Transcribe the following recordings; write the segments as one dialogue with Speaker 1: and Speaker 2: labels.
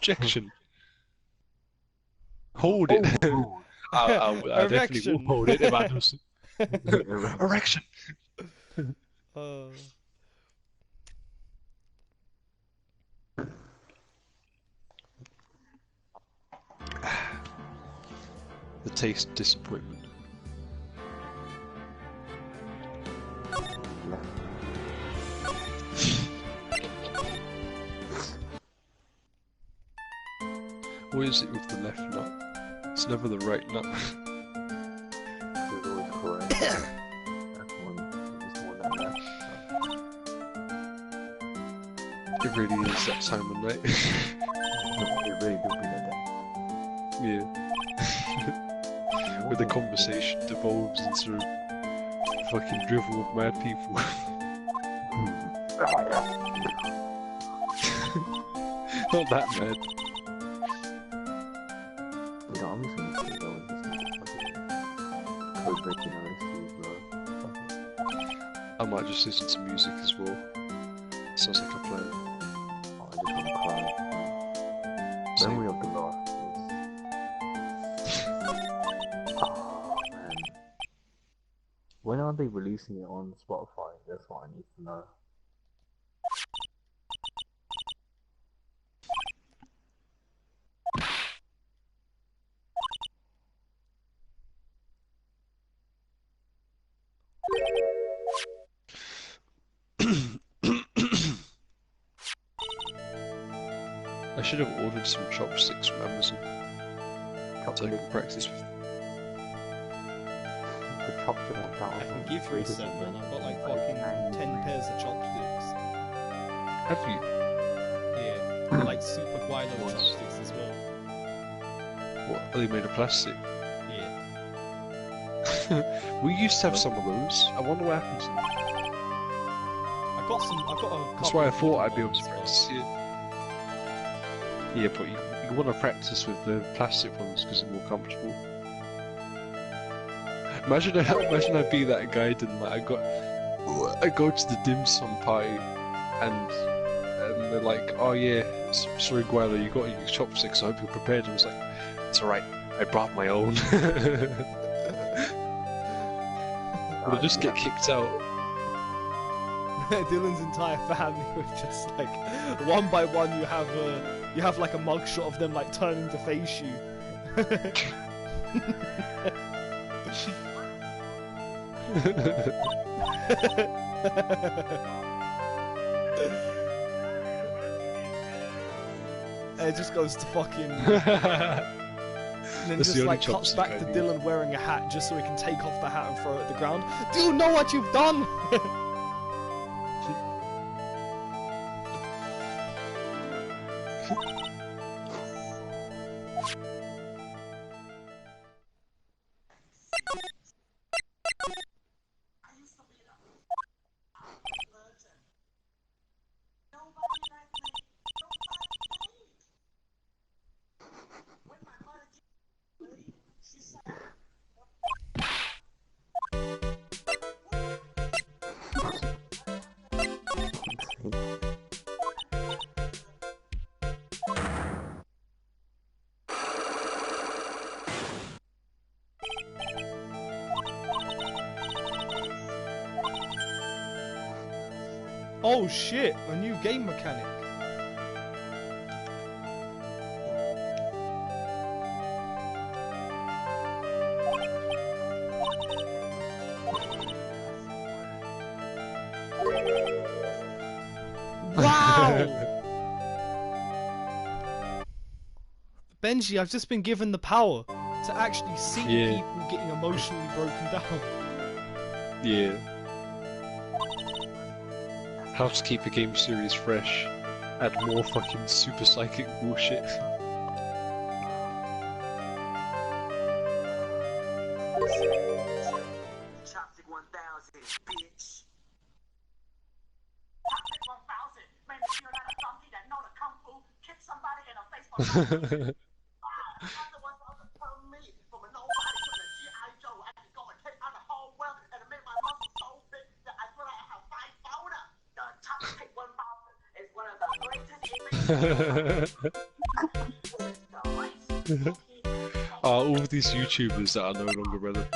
Speaker 1: Objection. Hold it. I definitely will hold it if I do. Erection. The taste of disappointment. What is it with the left nut? It's never the right nut.
Speaker 2: It's always correct. That's one that left.
Speaker 1: It really is that time of night.
Speaker 2: It really do be like that.
Speaker 1: Yeah. Where the conversation devolves into fucking drivel of mad people. Not that mad.
Speaker 2: You know, I'm just gonna say that was just code breaking LSD, bro.
Speaker 1: I might just listen to music as well. Sounds like a plan.
Speaker 2: Oh, I just wanna cry. Memory of the Lost is... Oh, man. When are they releasing it on Spotify? That's what I need to know.
Speaker 1: I should have ordered some chopsticks from Amazon. So I can practice with.
Speaker 2: The chopstick on that.
Speaker 3: I can give you a set, man. I've got like fucking 10 pairs of chopsticks.
Speaker 1: Have you?
Speaker 3: Yeah, like super guilo chopsticks as well.
Speaker 1: What? Are they made of plastic?
Speaker 3: Yeah.
Speaker 1: We used to have some of those. I wonder what happened to them.
Speaker 3: I've got a couple.
Speaker 1: That's why I thought I'd be able
Speaker 3: ones
Speaker 1: to
Speaker 3: as well.
Speaker 1: practice it. Yeah, but you want to practice with the plastic ones because they're more comfortable. Imagine I'd be that guy and like I go to the dim sum party and they're like, oh yeah, sorry Guala, you got your chopsticks, I hope you're prepared. And I was like, it's alright, I brought my own. Would I just get kicked out?
Speaker 3: Dylan's entire family was just like, one by one you have like a mugshot of them like turning to face you. It just goes to fucking... and then
Speaker 1: That's
Speaker 3: just like cuts back to Dylan wearing a hat just so he can take off the hat and throw it at the ground. Do you know what you've done? Oh shit, a new game mechanic. Wow! Benji, I've just been given the power to actually see people getting emotionally broken down.
Speaker 1: Yeah. How to keep a game series fresh. Add more fucking super psychic bullshit.
Speaker 4: Chopstick 1000, bitch. Chopstick 1000, man, if you're not a donkey that know the kung fu, kick somebody in the face for nothing. After 1000 per me, from a nobody to a G.I. Joe, I can go and take on the whole world and make my muscles so big that I feel like I have 5 folders. The Chopstick 1000 is one of the greatest inventions.
Speaker 1: All of these YouTubers that are no longer relevant.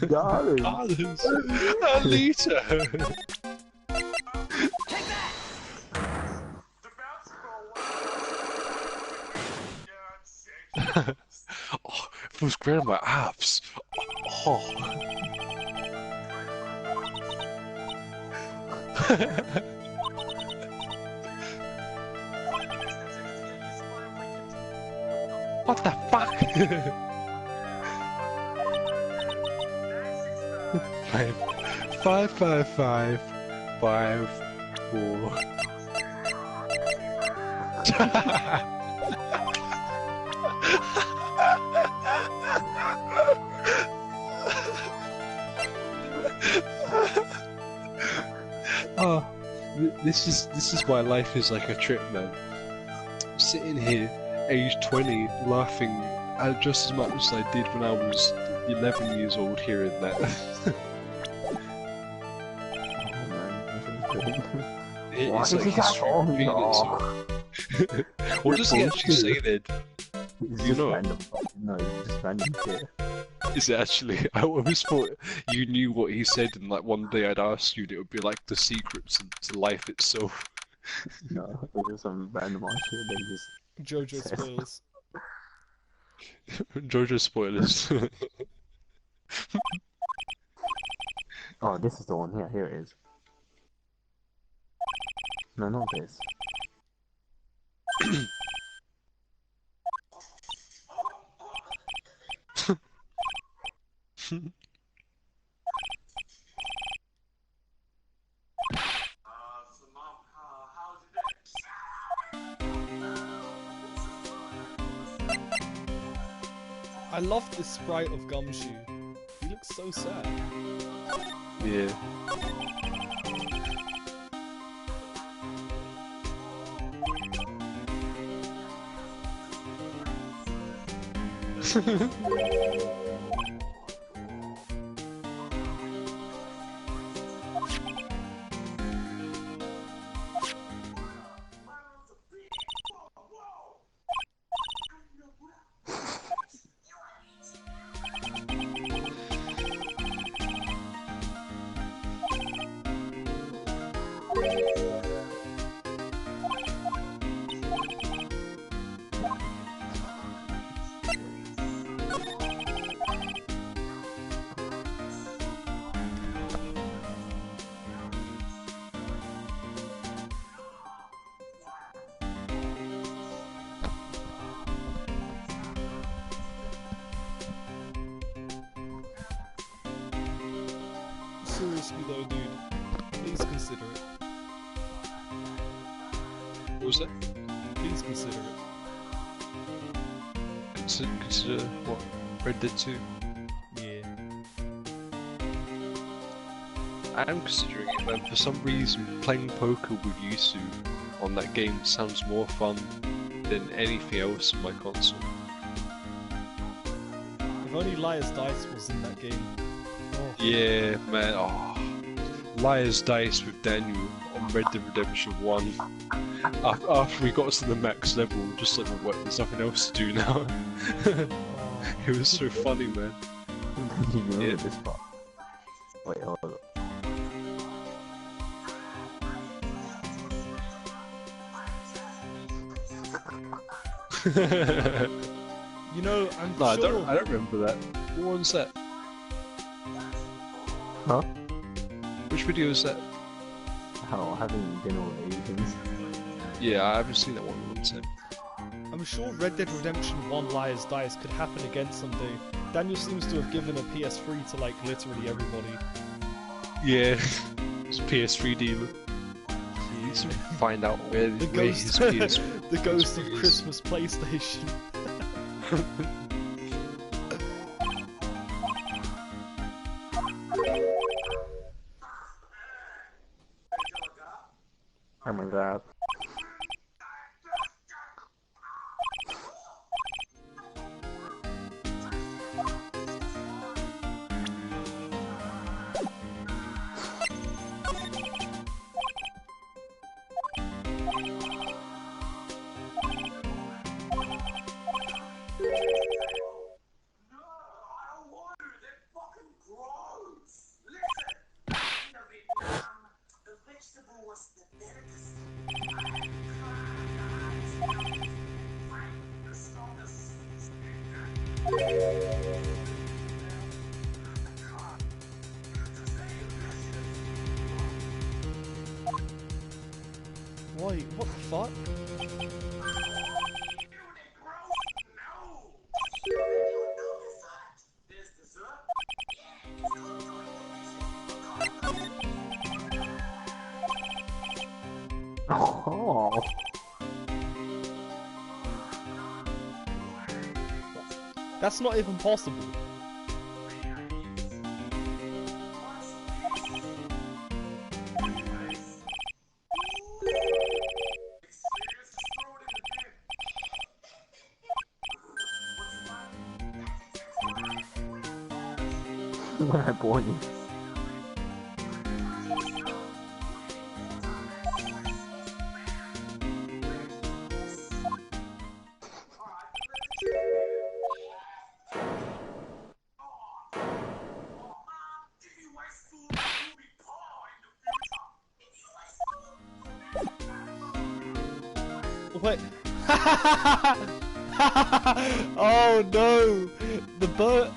Speaker 2: Darling.
Speaker 1: Alita! Oh, it feels great on my abs. Oh. What the fuck? 55554. Oh, this is why life is like a trip, man. Sitting here, age 20, laughing just as much as I did when I was 11 years old hearing that. It's like history repeating itself. What does he actually say then?
Speaker 2: It's
Speaker 1: You
Speaker 2: just
Speaker 1: know.
Speaker 2: random. No, it's just random shit.
Speaker 1: Is it actually? I always thought you knew what he said, and like one day I'd ask you, and it would be like the secrets to life itself.
Speaker 2: No, it's just some random ass shit that he just
Speaker 3: Jojo
Speaker 2: says.
Speaker 3: spoilers.
Speaker 1: Jojo spoilers.
Speaker 2: Oh, this is the one. Here it is. No, not this.
Speaker 3: I love the sprite of Gumshoe. He looks so sad.
Speaker 1: Yeah.
Speaker 3: Seriously though, dude, please consider it.
Speaker 1: What was that?
Speaker 3: Please consider it.
Speaker 1: Consider what? Red Dead 2?
Speaker 3: Yeah.
Speaker 1: I am considering it, man. For some reason, playing poker with Yusu on that game sounds more fun than anything else on my console.
Speaker 3: If only Liar's Dice was in that game. Oh.
Speaker 1: Yeah, man. Oh. Liar's Dice with Daniel on Red Dead Redemption 1. After we got to the max level, just like, what, there's nothing else to do now. It was so funny, man.
Speaker 2: You remember
Speaker 1: Yeah.
Speaker 2: this part? Wait, hold up.
Speaker 3: You know, I'm
Speaker 1: No,
Speaker 3: sure.
Speaker 1: I don't remember that. What one's that?
Speaker 2: Huh?
Speaker 1: Which video is that?
Speaker 2: How having dinner with Asians?
Speaker 1: Yeah, I haven't seen that one. One time.
Speaker 3: I'm sure Red Dead Redemption 1 Liar's Dice could happen again someday. Daniel seems to have given a PS3 to like literally everybody.
Speaker 1: Yeah, it's a PS3 dealer. He needs to find out where
Speaker 3: The
Speaker 1: where his PS.
Speaker 3: the ghost of
Speaker 1: PS3 is.
Speaker 3: Christmas PlayStation.
Speaker 2: Oh my god.
Speaker 3: Wait, what the fuck?
Speaker 2: Oh.
Speaker 3: That's not even possible.
Speaker 2: When I born you.
Speaker 3: Wait. Oh no! The bird,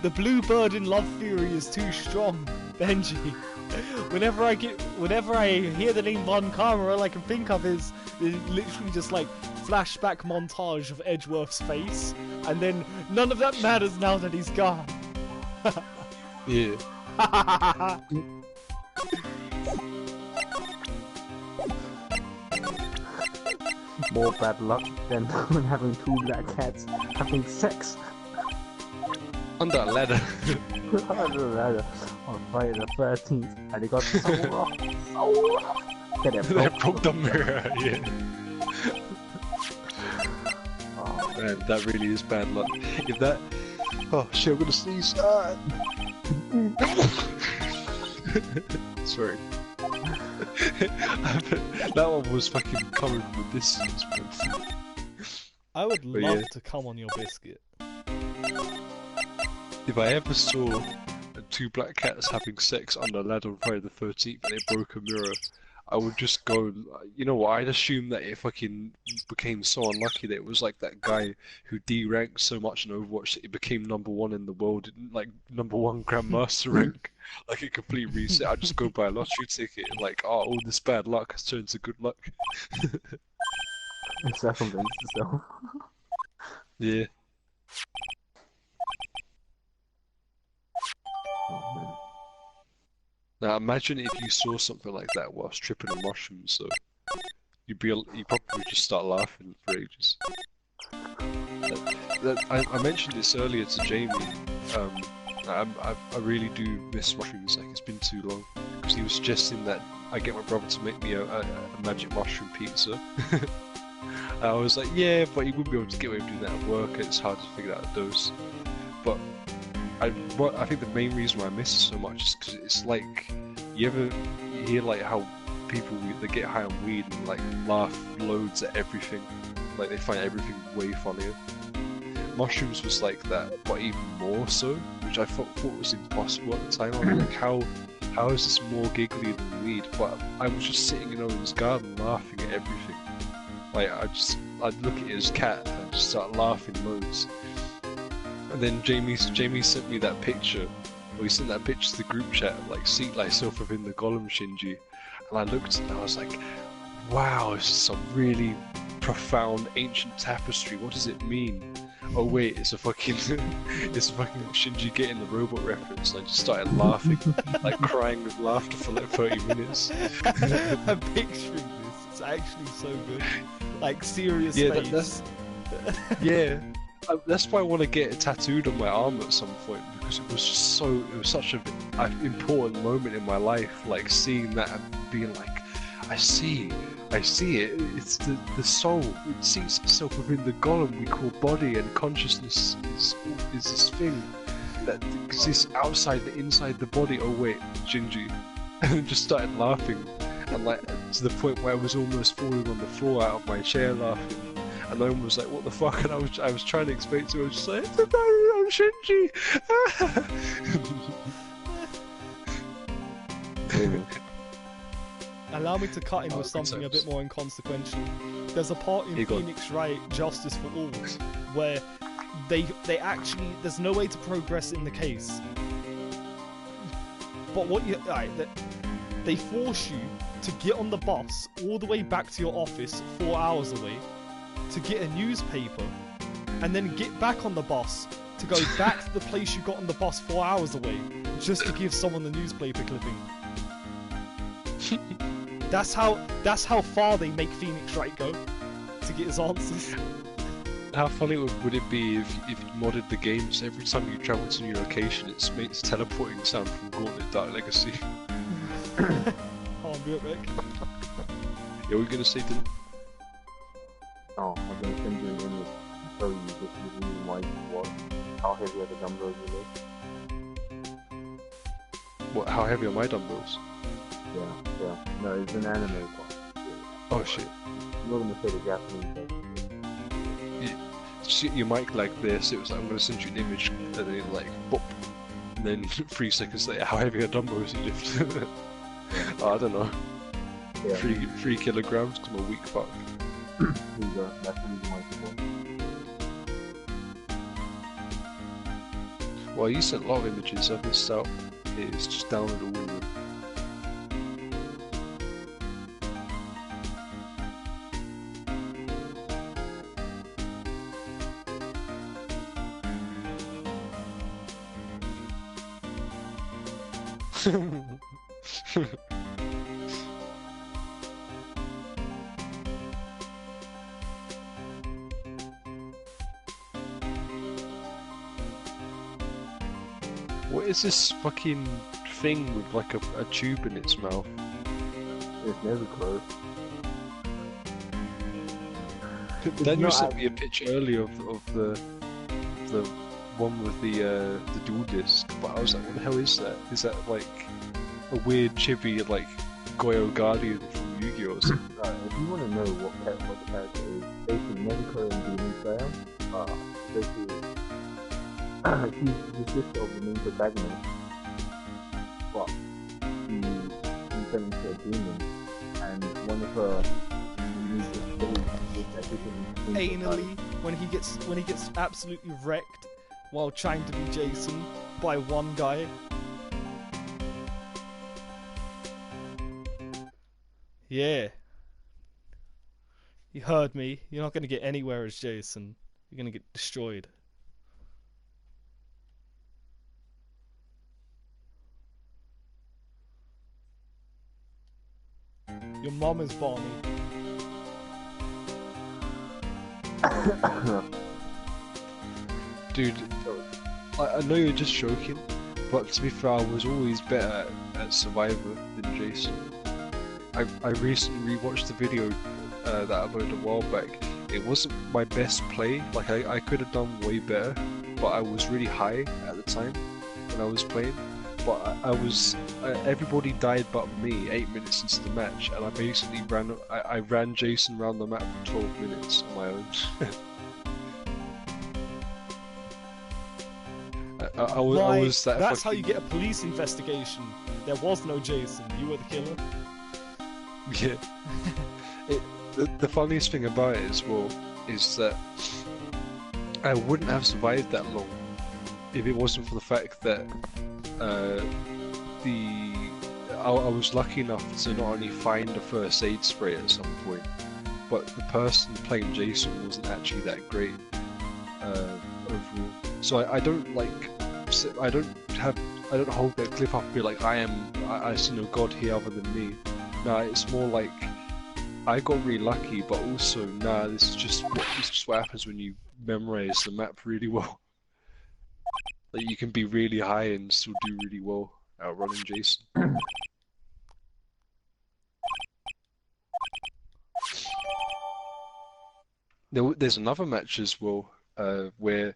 Speaker 3: the blue bird in Love Theory is too strong, Benji. Whenever I hear the name Von Karma, all I can think of is literally just like flashback montage of Edgeworth's face, and then none of that matters now that he's gone.
Speaker 1: Yeah.
Speaker 2: More bad luck than when having two black cats having sex
Speaker 1: On that ladder.
Speaker 2: on the ladder on Friday the 13th, and they got so rough, so rough. Get it,
Speaker 1: They
Speaker 2: bro.
Speaker 1: broke the mirror, yeah.
Speaker 2: Oh,
Speaker 1: Man, that really is bad luck. If that... Oh shit, I'm gonna sneeze. Ah. Sorry. That one was fucking coming from a distance, man.
Speaker 3: I would
Speaker 1: But
Speaker 3: love
Speaker 1: yeah.
Speaker 3: to come on your biscuit.
Speaker 1: If I ever saw two black cats having sex on the ladder on Friday the 13th and they broke a mirror, I would just go, you know what, I'd assume that it fucking became so unlucky that it was like that guy who D-ranked so much in Overwatch that he became #1 in the world, like #1 Grandmaster rank, like a complete reset. I'd just go buy a lottery ticket and like, oh, all this bad luck has turned to good luck.
Speaker 2: it circumvents itself.
Speaker 1: Yeah.
Speaker 2: Oh, man.
Speaker 1: Now imagine if you saw something like that whilst tripping on mushrooms, so you'd probably just start laughing for ages. I mentioned this earlier to Jamie. I really do miss mushrooms. Like it's been too long. Because he was suggesting that I get my brother to make me a magic mushroom pizza. I was like, yeah, but he wouldn't be able to get away with doing that at work. And it's hard to figure out a dose. But I think the main reason why I miss it so much is because it's like you hear like how people they get high on weed and like laugh loads at everything, like they find everything way funnier. Mushrooms was like that, but even more so, which I thought was impossible at the time. I was like, how is this more giggly than weed? But I was just sitting in Owen's garden laughing at everything. Like I'd look at his cat and just start laughing loads. And then Jamie sent me that picture, or he sent that picture to the group chat, like seat thyself within the golem Shinji, and I looked and I was like, wow, it's some really profound ancient tapestry. What does it mean? Oh wait, it's a fucking Shinji getting the robot reference. And I just started laughing, like crying with laughter for like 30 minutes.
Speaker 3: I'm picturing this. It's actually so good. Like serious face.
Speaker 1: Yeah. That's why I want to get it tattooed on my arm at some point, because it was such an important moment in my life, like seeing that and being like, I see it. It's the soul. It sees itself within the golem we call body, and consciousness is this thing that exists outside inside the body. Oh wait, Shinji, and just started laughing, and like to the point where I was almost falling on the floor out of my chair laughing. And Owen was like, what the fuck? And I was trying to explain to him, I was just like, it's a Mario Shinji!
Speaker 3: Allow me to cut in with something a bit more inconsequential. There's a part in Phoenix Wright, Justice for All, where they actually there's no way to progress in the case. But what you they force you to get on the bus all the way back to your office 4 hours away to get a newspaper, and then get back on the bus to go back to the place you got on the bus 4 hours away just to give someone the newspaper clipping. That's how far they make Phoenix Wright go to get his answers.
Speaker 1: How funny would it be if you modded the game so every time you travel to a new location it's teleporting sound from Gauntlet Dark Legacy?
Speaker 3: Oh, I'm good, Rick.
Speaker 1: Yeah, we're gonna say to...
Speaker 2: Oh, I'm gonna send you an image to show you this is the reason why you watch how heavy are the dumbbells you lift.
Speaker 1: What, how heavy are my dumbbells?
Speaker 2: Yeah. No, it's an anime one.
Speaker 1: Oh shit.
Speaker 2: I'm not gonna say the Japanese thing.
Speaker 1: Shoot your mic like this, it was like, I'm gonna send you an image, and then it like, bop. And then 3 seconds later, how heavy are dumbbells you lift? Oh, I don't know.
Speaker 2: Yeah.
Speaker 1: 3 kilograms, because I'm a weak fuck.
Speaker 2: Here you go, that's the reason why you watch.
Speaker 1: Well, you sent a lot of images, I've missed out. It's just download all of them. What is this fucking thing with like a tube in its mouth?
Speaker 2: It's never closed.
Speaker 1: Then you sent me a picture earlier of the one with the dual disc, but I was like, what the hell is that? Is that like a weird chibi like Goyo Guardian from Yu-Gi-Oh! Or something?
Speaker 2: Right, if you want to know what the character is, basically Nezuko and the new player, basically she's the sister of the main protagonist, but she turned into a demon, and one of her
Speaker 3: Anally, when he gets absolutely wrecked while trying to be Jason by one guy. Yeah. You heard me. You're not going to get anywhere as Jason. You're going to get destroyed. Your mom is Barney.
Speaker 1: Dude, I know you're just joking, but to be fair, I was always better at Survivor than Jason. I recently rewatched the video that I uploaded a while back. It wasn't my best play, like I could have done way better, but I was really high at the time when I was playing. But everybody died but me 8 minutes into the match, and I basically ran Jason around the map for 12 minutes on my own. I was that.
Speaker 3: That's how you get a police investigation. There was no Jason. You were the killer.
Speaker 1: Yeah. The funniest thing about it as well is that I wouldn't have survived that long if it wasn't for the fact that I was lucky enough to not only find a first aid spray at some point, but the person playing Jason wasn't actually that great overall. So I don't hold that clip up and be like I see no god here other than me. Nah, it's more like I got really lucky, but also this is just what happens when you memorize the map really well. Like you can be really high and still do really well outrunning Jason. There's another match as well where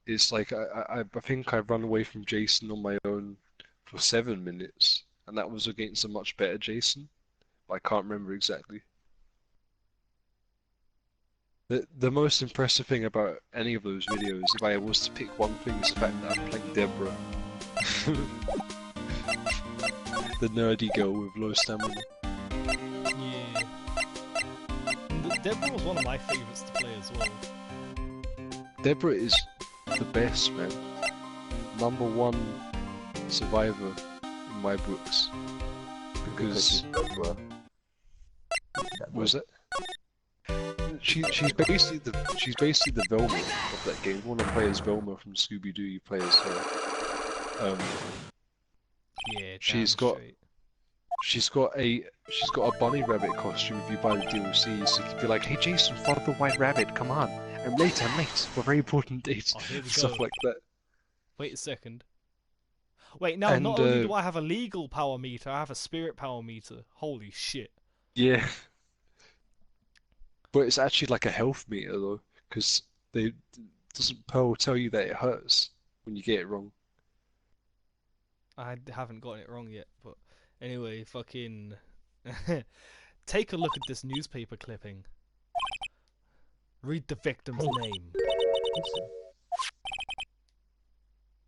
Speaker 1: it's like I think I run away from Jason on my own for 7 minutes, and that was against a much better Jason. But I can't remember exactly. The most impressive thing about any of those videos, if I was to pick one thing, is the fact that I'm playing Deborah. The nerdy girl with low stamina.
Speaker 3: Yeah. Deborah was one of my favourites to play as well.
Speaker 1: Deborah is the best, man. #1 survivor in my books. Because was it? She's basically the Velma of that game. You want to play as Velma from Scooby Doo, you play as her.
Speaker 3: Yeah,
Speaker 1: she's got a bunny rabbit costume if you buy the DLC, so you can be like, hey Jason, follow the white rabbit, come on. I'm late for a very important date.
Speaker 3: Oh, here we
Speaker 1: Stuff
Speaker 3: go.
Speaker 1: like that.
Speaker 3: Wait a second. Wait, no,
Speaker 1: And,
Speaker 3: not only do I have a legal power meter, I have a spirit power meter. Holy shit.
Speaker 1: Yeah. But it's actually like a health meter though, because doesn't Pearl tell you that it hurts when you get it wrong?
Speaker 3: I haven't gotten it wrong yet, but anyway, fucking take a look at this newspaper clipping. Read the victim's name.
Speaker 2: Listen.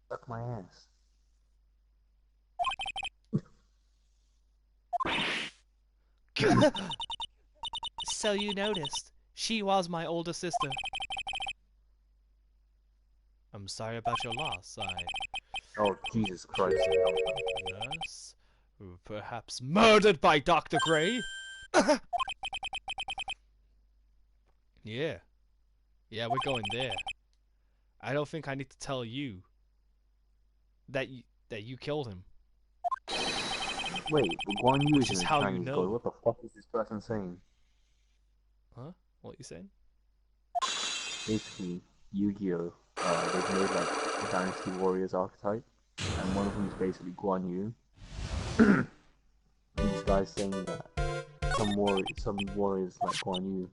Speaker 2: Suck my ass.
Speaker 3: So you noticed. She was my older sister. I'm sorry about your loss.
Speaker 2: Oh, Jesus Christ.
Speaker 3: Yes. Perhaps murdered by Dr. Gray? Yeah. Yeah, we're going there. I don't think I need to tell you that you killed him.
Speaker 2: Wait, Guan Yu
Speaker 3: Which
Speaker 2: is
Speaker 3: is
Speaker 2: in
Speaker 3: how you
Speaker 2: Chinese
Speaker 3: know.
Speaker 2: code. What the fuck is this person saying?
Speaker 3: Huh? What you saying?
Speaker 2: Basically, Yu-Gi-Oh! They've made like the Dynasty Warriors archetype, and one of them is basically Guan Yu. These guys saying that some warriors like Guan Yu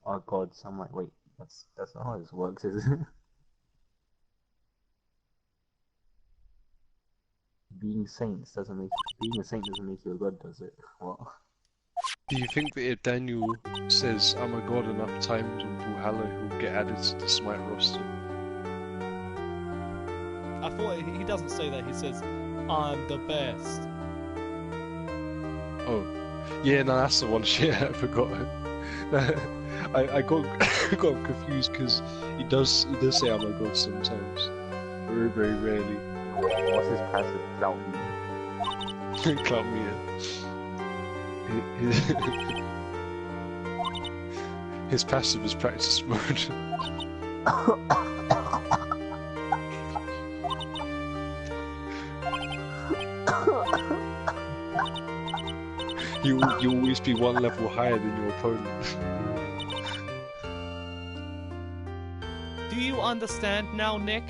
Speaker 2: are gods. I'm like, wait, that's not how this works, is it? Being a saint doesn't make you a god, does it? What?
Speaker 1: Do you think that if Daniel says I'm a god enough times on Valhalla, he'll get added to the Smite roster?
Speaker 3: I thought he doesn't say that. He says, "I'm the best."
Speaker 1: Oh, yeah, no, that's the one shit I forgot. I got got confused because he does say I'm a god sometimes, very very rarely.
Speaker 2: What's his passive? Clout me.
Speaker 1: Clout me. His passive is practice mode. You always be one level higher than your opponent.
Speaker 3: Do you understand now, Nick?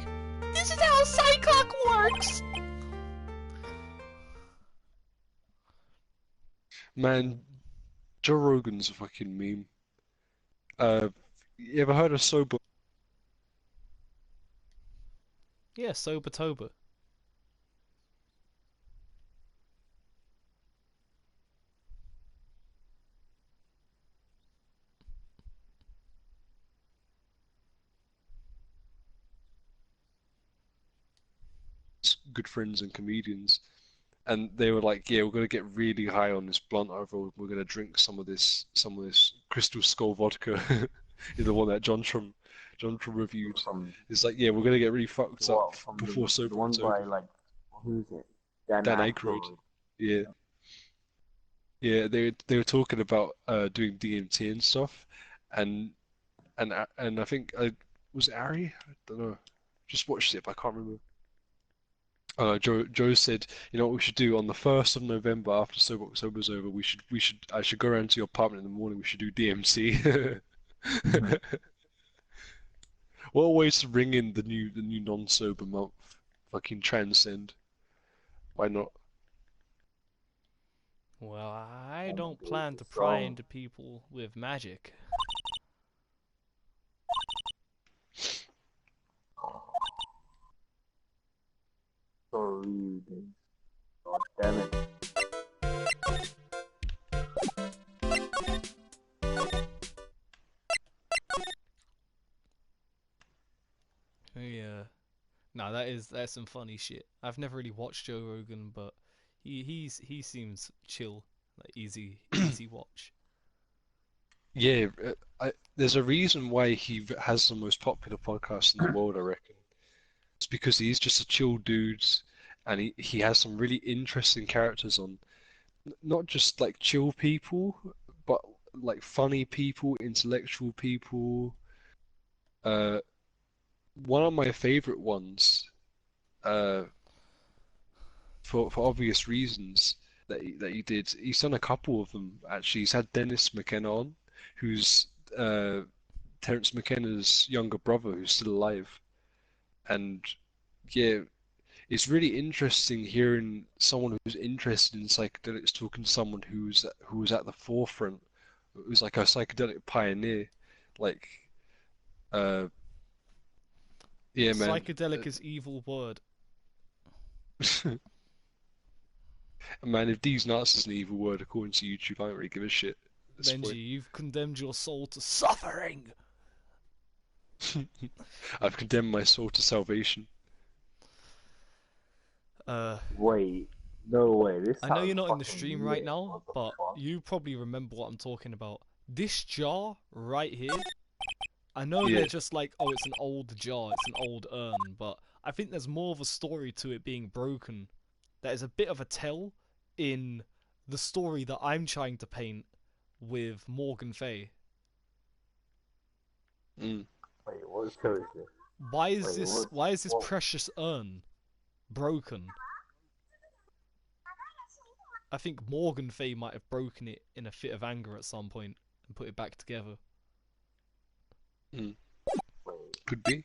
Speaker 3: This is how Cyclock works!
Speaker 1: Man, Joe Rogan's a fucking meme. You ever heard of Sober?
Speaker 3: Yeah, Sobertober.
Speaker 1: Good friends and comedians, and they were like, "Yeah, we're gonna get really high on this blunt over. We're gonna drink some of this Crystal Skull vodka." The one that John Trum reviewed. It's like, yeah, we're gonna get really fucked up before Sober.
Speaker 2: The one by like, who's it? Dan
Speaker 1: Aykroyd. Yeah. Yeah, they were talking about doing DMT and stuff, and I think was it Ari? I don't know. Just watched it, but I can't remember. Joe said, you know what we should do on the 1st of November after October's over. I should go around to your apartment in the morning. We should do DMC. What a way to ring in the new non-sober month. Fucking transcend. Why not?
Speaker 3: Well, I don't plan to pry into people with magic.
Speaker 2: Sorry, God damn it.
Speaker 3: Yeah. No, that's some funny shit. I've never really watched Joe Rogan, but he seems chill, like easy watch.
Speaker 1: Yeah, there's a reason why he has the most popular podcast in the world, I reckon. It's because he's just a chill dude, and he has some really interesting characters on. Not just like chill people, but like funny people, intellectual people. Uh, One of my favorite ones, uh, for obvious reasons, that he did. He's done a couple of them actually. He's had Dennis McKenna on, who's uh, Terence McKenna's younger brother, who's still alive. And yeah, it's really interesting hearing someone who's interested in psychedelics talking to someone who was at the forefront, who's like a psychedelic pioneer. Like, uh, yeah, man.
Speaker 3: Psychedelic is evil word.
Speaker 1: Man, if these nuts is an evil word according to YouTube, I don't really give a shit at this
Speaker 3: Benji,
Speaker 1: point.
Speaker 3: you've condemned your soul to suffering.
Speaker 1: I've condemned my soul to salvation.
Speaker 2: Wait, no way. This
Speaker 3: I know
Speaker 2: sounds
Speaker 3: you're not in the
Speaker 2: fucking
Speaker 3: stream
Speaker 2: lit.
Speaker 3: right now,
Speaker 2: What the
Speaker 3: but
Speaker 2: fuck?
Speaker 3: you probably remember what I'm talking about. This jar right here, I know
Speaker 1: Yeah.
Speaker 3: they're just like, oh, it's an old jar, it's an old urn, but I think there's more of a story to it being broken. That is a bit of a tell in the story that I'm trying to paint with Morgan Fay.
Speaker 1: Mm.
Speaker 2: Wait, what show is this?
Speaker 3: Why is
Speaker 2: Wait,
Speaker 3: this?
Speaker 2: what-
Speaker 3: Why is this
Speaker 2: what-
Speaker 3: precious urn broken? I think Morgan Fay might have broken it in a fit of anger at some point and put it back together.
Speaker 2: Wait,
Speaker 1: Could be.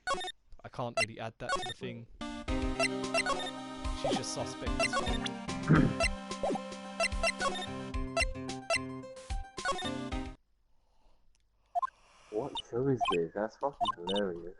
Speaker 3: I can't really add that to the thing. She's just suspect as well.
Speaker 2: what show is this? That's fucking hilarious.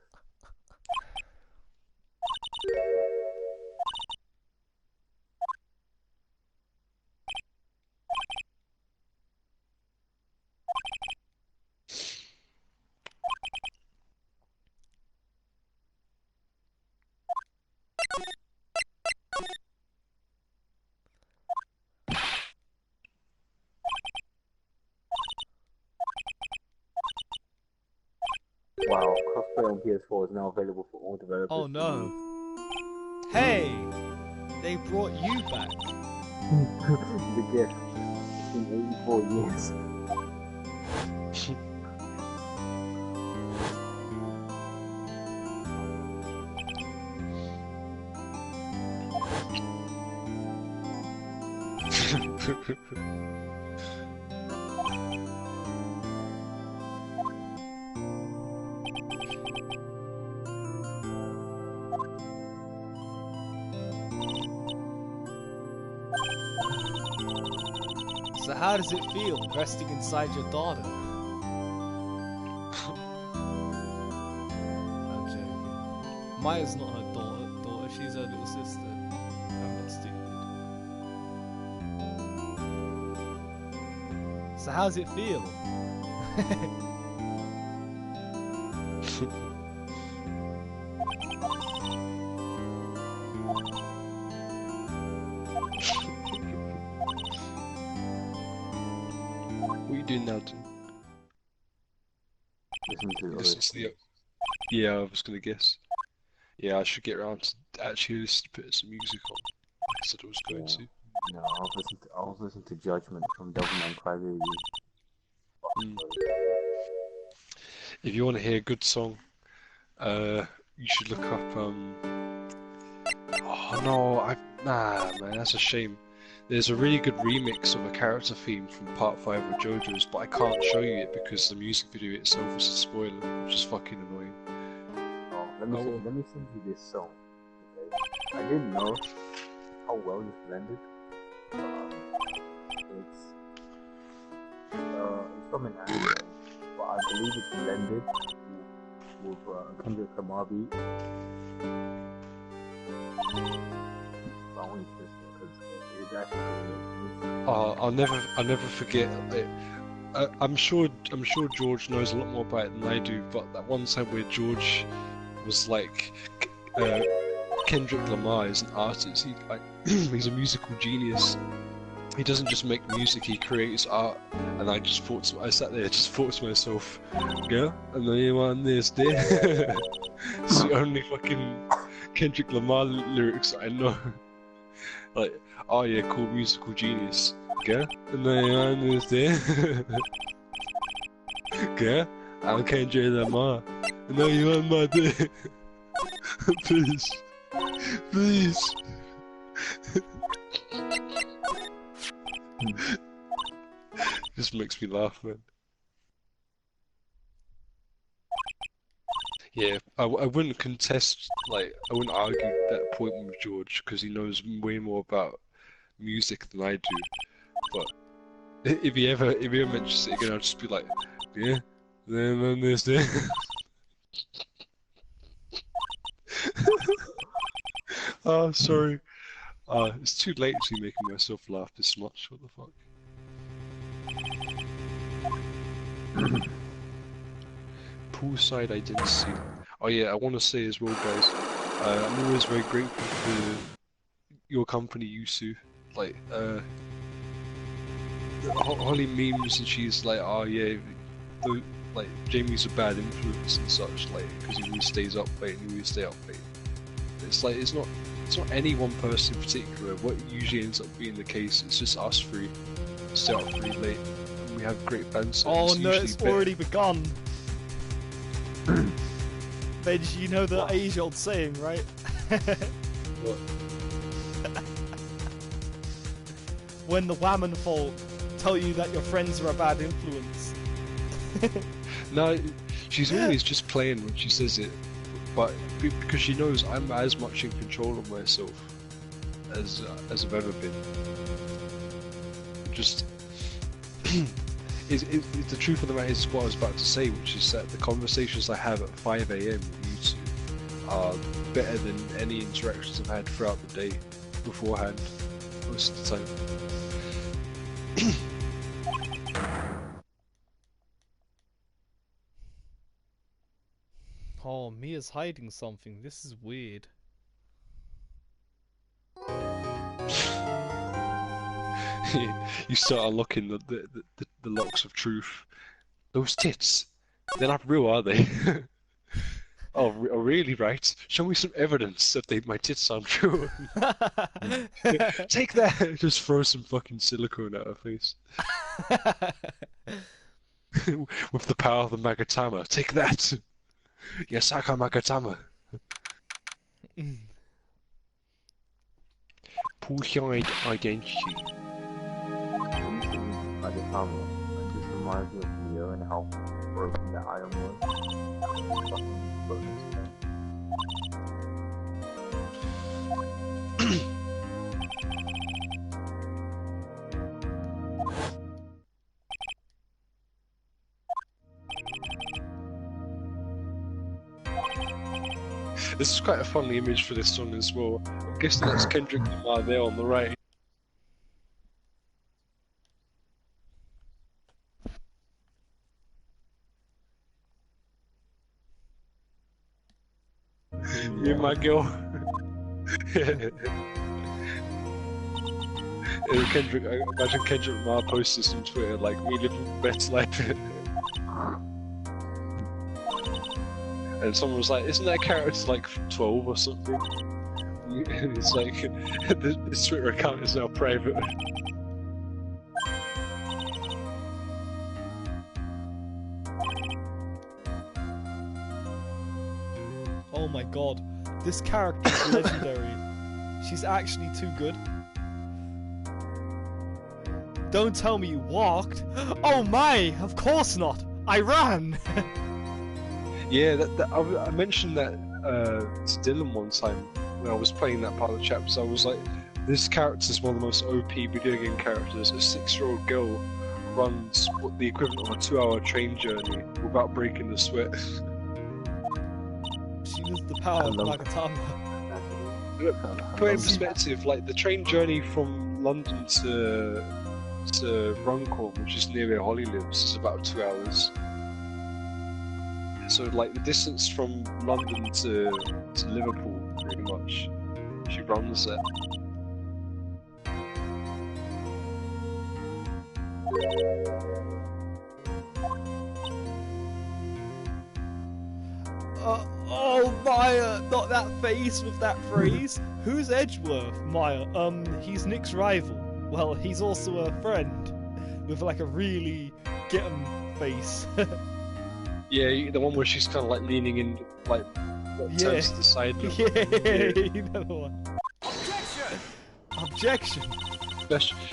Speaker 2: Wow, crossplay on PS4 is now available for all developers.
Speaker 3: Oh no. Hey! They brought you back.
Speaker 2: The gift. It's been 84 years.
Speaker 3: So how does it feel resting inside your daughter? I'm joking. Maya's not her daughter, she's her little sister. I'm not stupid. So how's it feel?
Speaker 1: What are you doing now, Tim?
Speaker 2: Listen to the
Speaker 1: Listen to the... Yeah, I was gonna guess. Yeah, I should get around to actually listen to put some music on. Like I said I was going to.
Speaker 2: No, I was listening to Judgment from Devilman Crybaby.
Speaker 1: Mm. If you want to hear a good song, you should look up. Oh no, nah, man, that's a shame. There's a really good remix of a character theme from Part 5 of JoJo's, but I can't show you it because the music video itself is a spoiler, which is fucking annoying.
Speaker 2: Oh, let me send you this song. Okay? I didn't know how well it's blended. It's from an anime, but I believe it's blended with Kendrick Lamar beat. But I want you to listen because it's actually really good.
Speaker 1: I'll never forget it. I'm sure George knows a lot more about it than I do, but that one time where George was like, Kendrick Lamar is an artist. He's a musical genius. He doesn't just make music; he creates art. And I sat there, just thought to myself, "Yeah, and anyone this day." It's the only fucking Kendrick Lamar lyrics I know. Like, oh yeah, cool musical genius. Okay? And then I understand. Okay? I'm Kendrick Lamar. And now you on my dick. Please. Please. This makes me laugh, man. Yeah, I wouldn't contest, like, I wouldn't argue that point with George, because he knows way more about music than I do. But if he ever mentions it again, I'll just be like, yeah, then this, then. Oh, sorry. It's too late to be making myself laugh this much. What the fuck? Poolside identity. Oh yeah, I want to say as well, guys. I'm always very grateful for your company, Yusu. Like, Holly memes and she's like, oh yeah, like Jamie's a bad influence and such, like, because he always stays up late and he always stay up late. It's like it's not any one person in particular. What usually ends up being the case, it's just us three stay up pretty late and we have great bands.
Speaker 3: Oh no, it's already begun. Benji, you know the age-old saying, right?
Speaker 1: What?
Speaker 3: When the Whammon folk tell you that your friends are a bad influence.
Speaker 1: No, she's always just playing when she says it, but because she knows I'm as much in control of myself as I've ever been. Just the truth of the matter is what I was about to say, which is that the conversations I have at 5 AM with you two are better than any interactions I've had throughout the day beforehand, most of the time.
Speaker 3: Oh, Mia's hiding something. This is weird.
Speaker 1: You start unlocking the locks of truth. Those tits, they're not real, are they? Oh, really? Right? Show me some evidence that my tits aren't true. Take that! Just throw some fucking silicone at her face. With the power of the Magatama. Take that! Yasaka Magatama. Poolside identity.
Speaker 2: When you see like a camera, it just reminds me of Neo and how broken that iron was. Fucking bonus, man.
Speaker 1: This is quite a funny image for this one as well. I'm guessing that's Kendrick Lamar there on the right. You, my girl. Kendrick, I imagine Kendrick Lamar posts this on Twitter, like, me living the best life. And someone was like, isn't that character like 12 or something? And it's like, this Twitter account is now private.
Speaker 3: Oh my god, this character is legendary. She's actually too good. Don't tell me you walked. Oh my, of course not. I ran.
Speaker 1: Yeah, I mentioned that to Dylan one time when I was playing that part of the chapter. I was like, this character is one of the most OP video game characters. A 6-year-old girl runs what the equivalent of a 2-hour train journey without breaking the sweat.
Speaker 3: She was the power of Nagatama.
Speaker 1: Put in perspective, like the train journey from London to Runcorn, which is near where Holly lives, is about 2 hours. So like the distance from London to Liverpool, pretty much, she runs it.
Speaker 3: Oh, Maya, not that face with that phrase. Who's Edgeworth, Maya? He's Nick's rival. Well, he's also a friend with like a really get 'em face.
Speaker 1: Yeah, the one where she's kind of like leaning in, like turns to the side.
Speaker 3: Yeah, you know the one. Objection.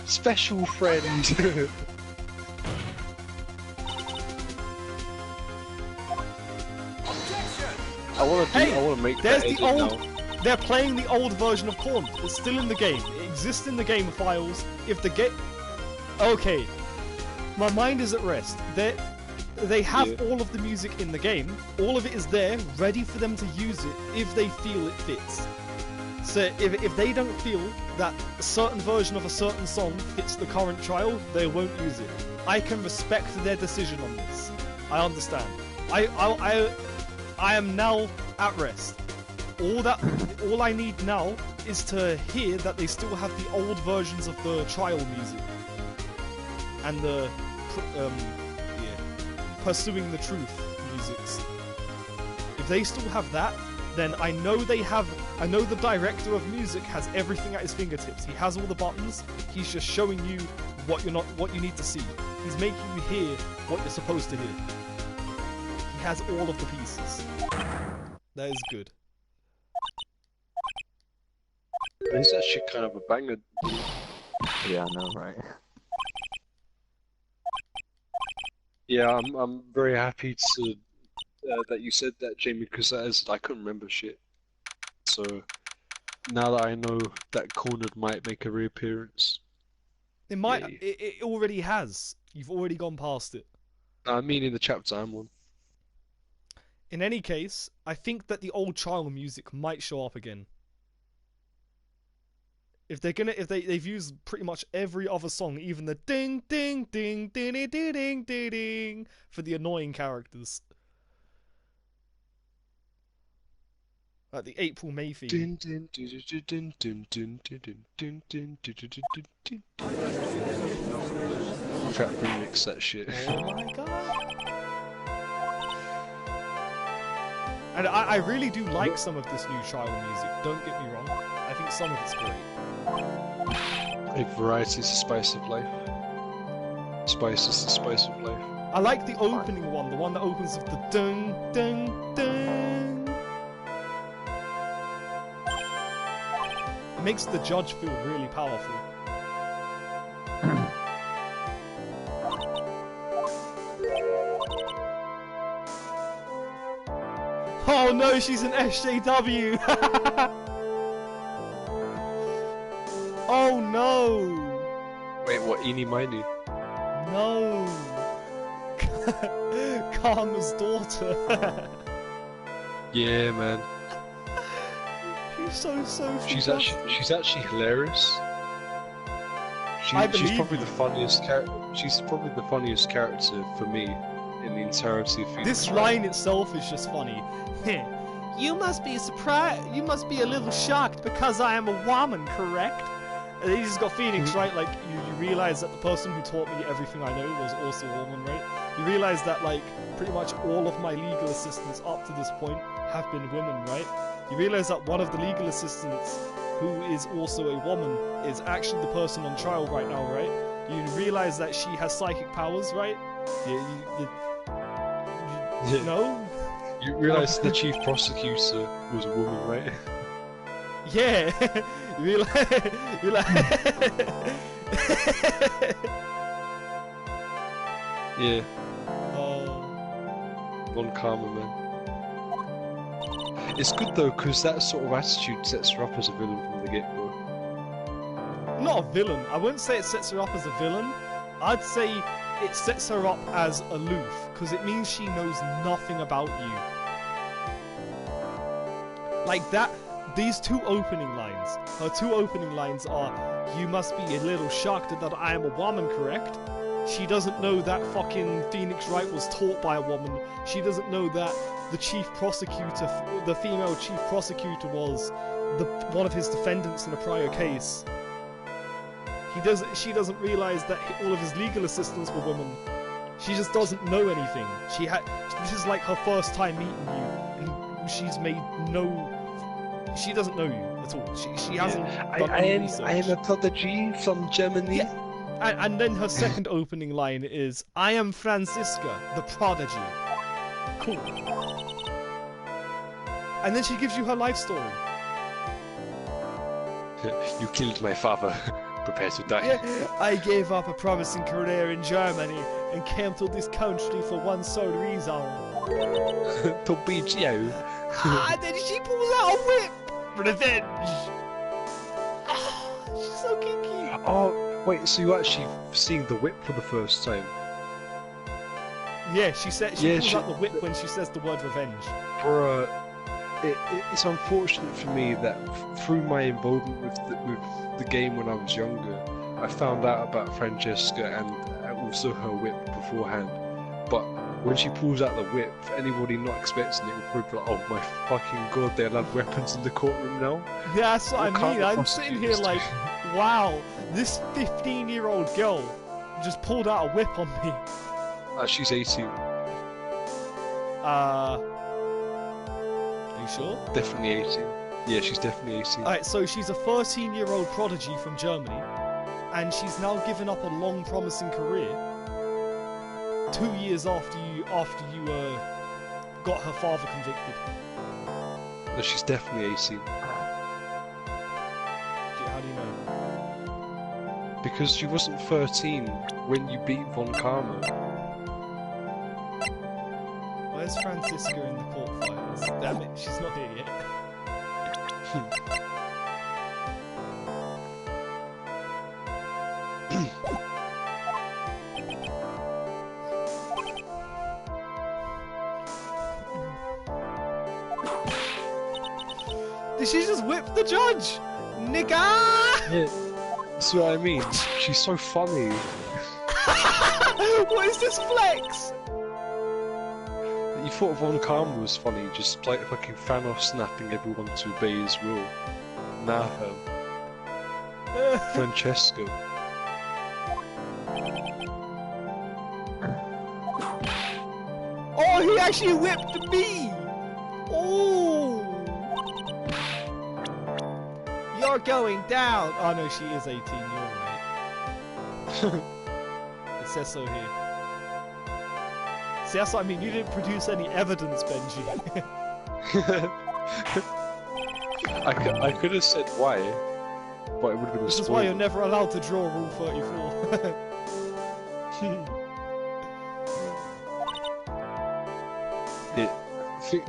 Speaker 1: Special friend. I want to make
Speaker 3: there's
Speaker 1: that
Speaker 3: the
Speaker 1: edit
Speaker 3: old.
Speaker 1: now.
Speaker 3: They're playing the old version of Corn. It's still in the game. It exists in the game files. If the game, okay, my mind is at rest. They have all of the music in the game. All of it is there, ready for them to use it if they feel it fits. So if they don't feel that a certain version of a certain song fits the current trial, they won't use it. I can respect their decision on this. I understand. I am now at rest. All I need now is to hear that they still have the old versions of the trial music and the pursuing the truth musics. If they still have that, then I know the director of music has everything at his fingertips. He has all the buttons. He's just showing you what you need to see. He's making you hear what you're supposed to hear. He has all of the pieces. That is good.
Speaker 1: It's actually kind of a banger.
Speaker 2: Yeah, I know, right?
Speaker 1: Yeah, I'm very happy to that you said that, Jamie, because I couldn't remember shit. So now that I know that Cornered might make a reappearance.
Speaker 3: It might.
Speaker 1: Yay.
Speaker 3: It already has. You've already gone past it.
Speaker 1: I mean, in the chapter I'm on.
Speaker 3: In any case, I think that the old trial music might show up again. If they've used pretty much every other song, even the ding ding ding ding ding ding ding ding for the annoying characters. Like the April May theme.
Speaker 1: Trap remix that shit.
Speaker 3: Oh my god. And I really do like some of this new trial music, don't get me wrong. I think some of it's great.
Speaker 1: Like variety is the spice of life. Spice is the spice of life.
Speaker 3: I like the opening one, the one that opens with the dun dun dun. It makes the judge feel really powerful. Oh no, she's an SJW! Oh no!
Speaker 1: Wait, what? Eeny Miny?
Speaker 3: No! Karma's daughter!
Speaker 1: Yeah, man.
Speaker 3: She's so
Speaker 1: She's actually hilarious. She's probably the funniest character. She's probably the funniest character for me in the entirety of Phoenix.
Speaker 3: This line itself is just funny. You must be surprised. You must be a little shocked because I am a woman, correct? And then you just got Phoenix, right? Like you realize that the person who taught me everything I know was also a woman, right? You realize that like pretty much all of my legal assistants up to this point have been women, right? You realize that one of the legal assistants, who is also a woman, is actually the person on trial right now, right? You realize that she has psychic powers, right? You know?
Speaker 1: You realize the chief prosecutor was a woman, right?
Speaker 3: Yeah. You realize.
Speaker 1: Yeah. Von Karma, man. It's good though, because that sort of attitude sets her up as a villain from the get-go.
Speaker 3: Not a villain. I wouldn't say it sets her up as a villain. I'd say it sets her up as aloof, because it means she knows nothing about you. Like that, these two opening lines. Her two opening lines are, you must be a little shocked that I am a woman, correct? She doesn't know that fucking Phoenix Wright was taught by a woman. She doesn't know that the chief prosecutor, the female chief prosecutor, was one of his defendants in a prior case. She doesn't realize that all of his legal assistants were women. She just doesn't know anything. This is like her first time meeting you, she's made no. She doesn't know you at all. She hasn't done
Speaker 1: I
Speaker 3: any
Speaker 1: am
Speaker 3: research.
Speaker 1: a prodigy from Germany.
Speaker 3: Yeah. And then her second opening line is, "I am Franziska, the prodigy." Cool. And then she gives you her life story.
Speaker 1: You killed my father. Prepare to die.
Speaker 3: Yeah, I gave up a promising career in Germany and came to this country for one sole reason.
Speaker 1: To beat you.
Speaker 3: And then she pulls out a whip! Revenge! She's so kinky!
Speaker 1: Oh, wait, so you're actually seeing the whip for the first time?
Speaker 3: Yeah, she said she
Speaker 1: Yeah,
Speaker 3: pulls
Speaker 1: she-
Speaker 3: out the whip when she says the word revenge.
Speaker 1: For it's unfortunate for me that through my involvement with the game when I was younger, I found out about Francesca and also her whip beforehand. But when she pulls out the whip, for anybody not expecting it will probably be like, oh my fucking god, they allowed weapons in the courtroom now?
Speaker 3: Yeah, that's what I
Speaker 1: can't
Speaker 3: mean.
Speaker 1: the
Speaker 3: I'm sitting here
Speaker 1: prosecutors
Speaker 3: like, wow, this 15-year-old girl just pulled out a whip on me.
Speaker 1: She's 18.
Speaker 3: Are you sure?
Speaker 1: Definitely 18. Yeah, she's definitely 18.
Speaker 3: Alright, so she's a 13-year-old prodigy from Germany, and she's now given up a long promising career 2 years after you got her father convicted.
Speaker 1: No, she's definitely 18.
Speaker 3: How do you know?
Speaker 1: Because she wasn't 13 when you beat Von Karma.
Speaker 3: Where's Franziska in the court files? Damn it, she's not here yet. Did she just whip the judge? Nigga!
Speaker 1: Yeah. That's what I mean. She's so funny.
Speaker 3: What is this flex?
Speaker 1: You thought Von Karma was funny, just like fucking Thanos snapping everyone to obey his will. Nah, Francesco.
Speaker 3: Oh, he actually whipped me! Oh! You're going down! Oh no, she is 18, you're right. It says so here. See, that's what I mean, you didn't produce any evidence, Benji.
Speaker 1: I could have said why, but it would have been a
Speaker 3: This is
Speaker 1: spoiler.
Speaker 3: why you're never allowed to draw Rule 34.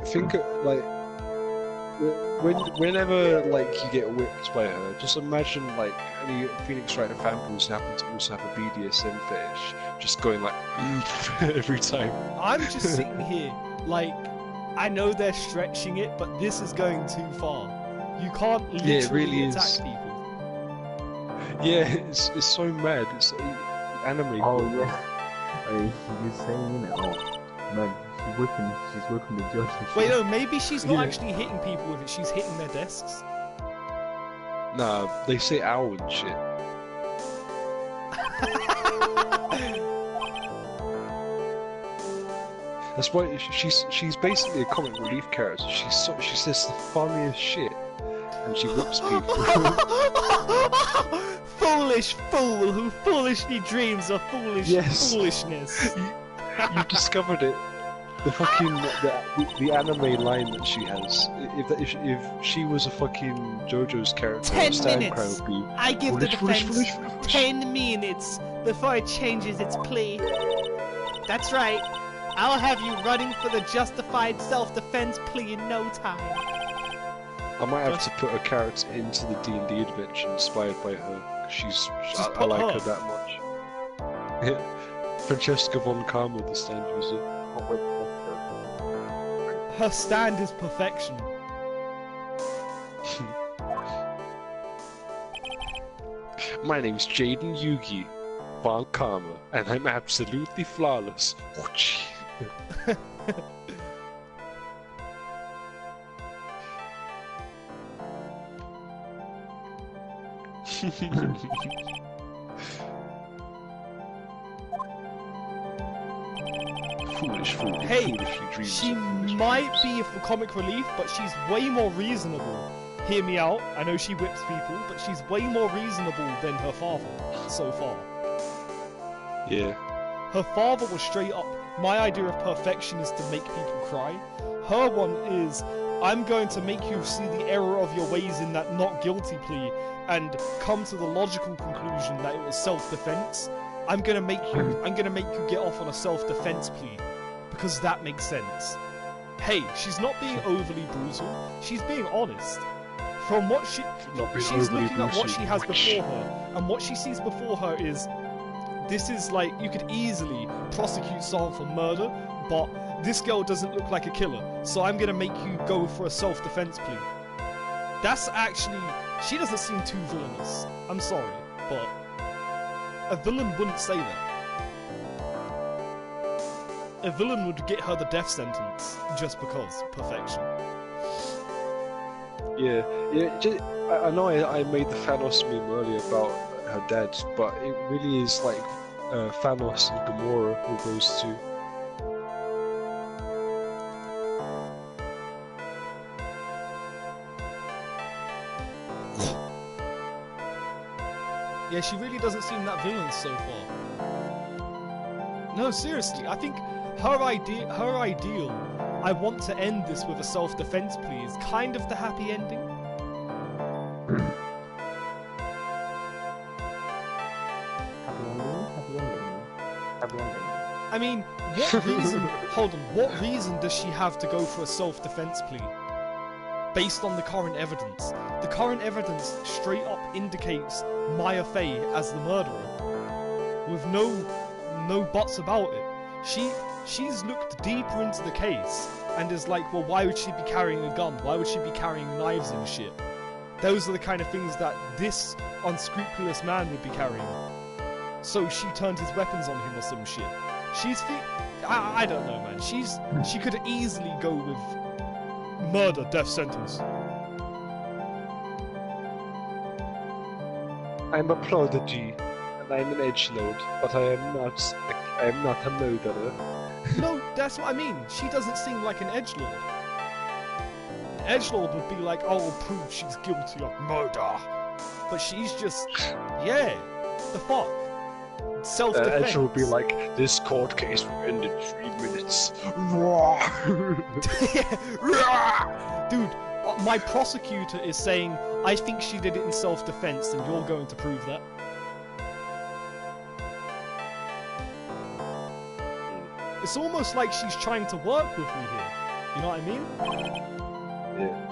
Speaker 1: Think like whenever like you get whipped by her, just imagine like any Phoenix Wright fanboys who happen to also have a BDSM fetish, just going like every time.
Speaker 3: I'm just sitting here, like, I know they're stretching it, but this is going too far. You can't literally
Speaker 1: Yeah, it really
Speaker 3: attack
Speaker 1: is.
Speaker 3: people.
Speaker 1: Yeah, it's so mad. It's anime.
Speaker 2: Oh yeah. You're saying it. Oh man, she's whipping the judge. and
Speaker 3: Wait,
Speaker 2: shit.
Speaker 3: no, maybe she's not
Speaker 1: Yeah.
Speaker 3: actually hitting people with it, she's hitting their desks.
Speaker 1: Nah, they say ow and shit. That's why she's basically a comic relief character. She says the funniest shit, and she whips people.
Speaker 3: Foolish fool who foolishly dreams of foolish
Speaker 1: Yes.
Speaker 3: foolishness.
Speaker 1: You discovered it. The fucking the anime line that she has. If she was a fucking JoJo's character,
Speaker 3: 10
Speaker 1: Stan
Speaker 3: minutes.
Speaker 1: Crow would be
Speaker 3: I give the
Speaker 1: foolish,
Speaker 3: defense
Speaker 1: foolish, foolish, foolish.
Speaker 3: 10 minutes before it changes its plea. That's right. I'll have you running for the justified self-defense plea in no time.
Speaker 1: I might have to put a character into the D&D adventure inspired by her. 'Cause I
Speaker 3: put
Speaker 1: like
Speaker 3: her.
Speaker 1: her that much. Francesca Von Karma, the stand user.
Speaker 2: Oh, wait,
Speaker 3: Her stand is perfection.
Speaker 1: My name's Jaden Yugi Von Karma, and I'm absolutely flawless. Oh, gee.
Speaker 3: Hey,
Speaker 1: foolishly dreams.
Speaker 3: she
Speaker 1: foolish
Speaker 3: might
Speaker 1: dreams.
Speaker 3: be for comic relief, but she's way more reasonable. Hear me out. I know she whips people, but she's way more reasonable than her father so far.
Speaker 1: Yeah.
Speaker 3: Her father was straight up, my idea of perfection is to make people cry. Her one is, I'm going to make you see the error of your ways in that not guilty plea and come to the logical conclusion that it was self-defense. I'm gonna make you get off on a self-defense plea because that makes sense. Hey, she's not being overly brutal. She's being honest. From what she's
Speaker 1: overly
Speaker 3: looking at what
Speaker 1: brutal,
Speaker 3: she has
Speaker 1: which-
Speaker 3: before her, and what she sees before her is, this is like, you could easily prosecute someone for murder, but this girl doesn't look like a killer, so I'm gonna make you go for a self-defense plea. That's actually, she doesn't seem too villainous. I'm sorry, but a villain wouldn't say that. A villain would get her the death sentence just because perfection.
Speaker 1: Yeah, I know I made the Thanos meme earlier about her dad, but it really is like Thanos and Gamora who goes to.
Speaker 3: Yeah, she really doesn't seem that villainous so far. No, seriously, I think her ideal, I want to end this with a self-defense plea, is kind of the happy ending.
Speaker 2: Happy ending.
Speaker 3: I mean, what reason, hold on, what reason does she have to go for a self-defense plea? Based on the current evidence. The current evidence straight up indicates Maya Fey as the murderer. With no buts about it. She's looked deeper into the case and is like, well, why would she be carrying a gun? Why would she be carrying knives and shit? Those are the kind of things that this unscrupulous man would be carrying. So she turned his weapons on him or some shit. I don't know, man. She could easily go with murder, death sentence.
Speaker 1: I'm a prodigy, and I'm an edgelord, but I am not a murderer.
Speaker 3: No, that's what I mean. She doesn't seem like an edgelord. An edgelord would be like, oh, I'll prove she's guilty of murder. But she's just, yeah, the fuck? Self-defense.
Speaker 1: Edgelord would be like, this court case will end in 3 minutes.
Speaker 3: Dude, my prosecutor is saying, I think she did it in self-defense, and you're going to prove that. It's almost like she's trying to work with me here. You know what I mean?
Speaker 1: Yeah.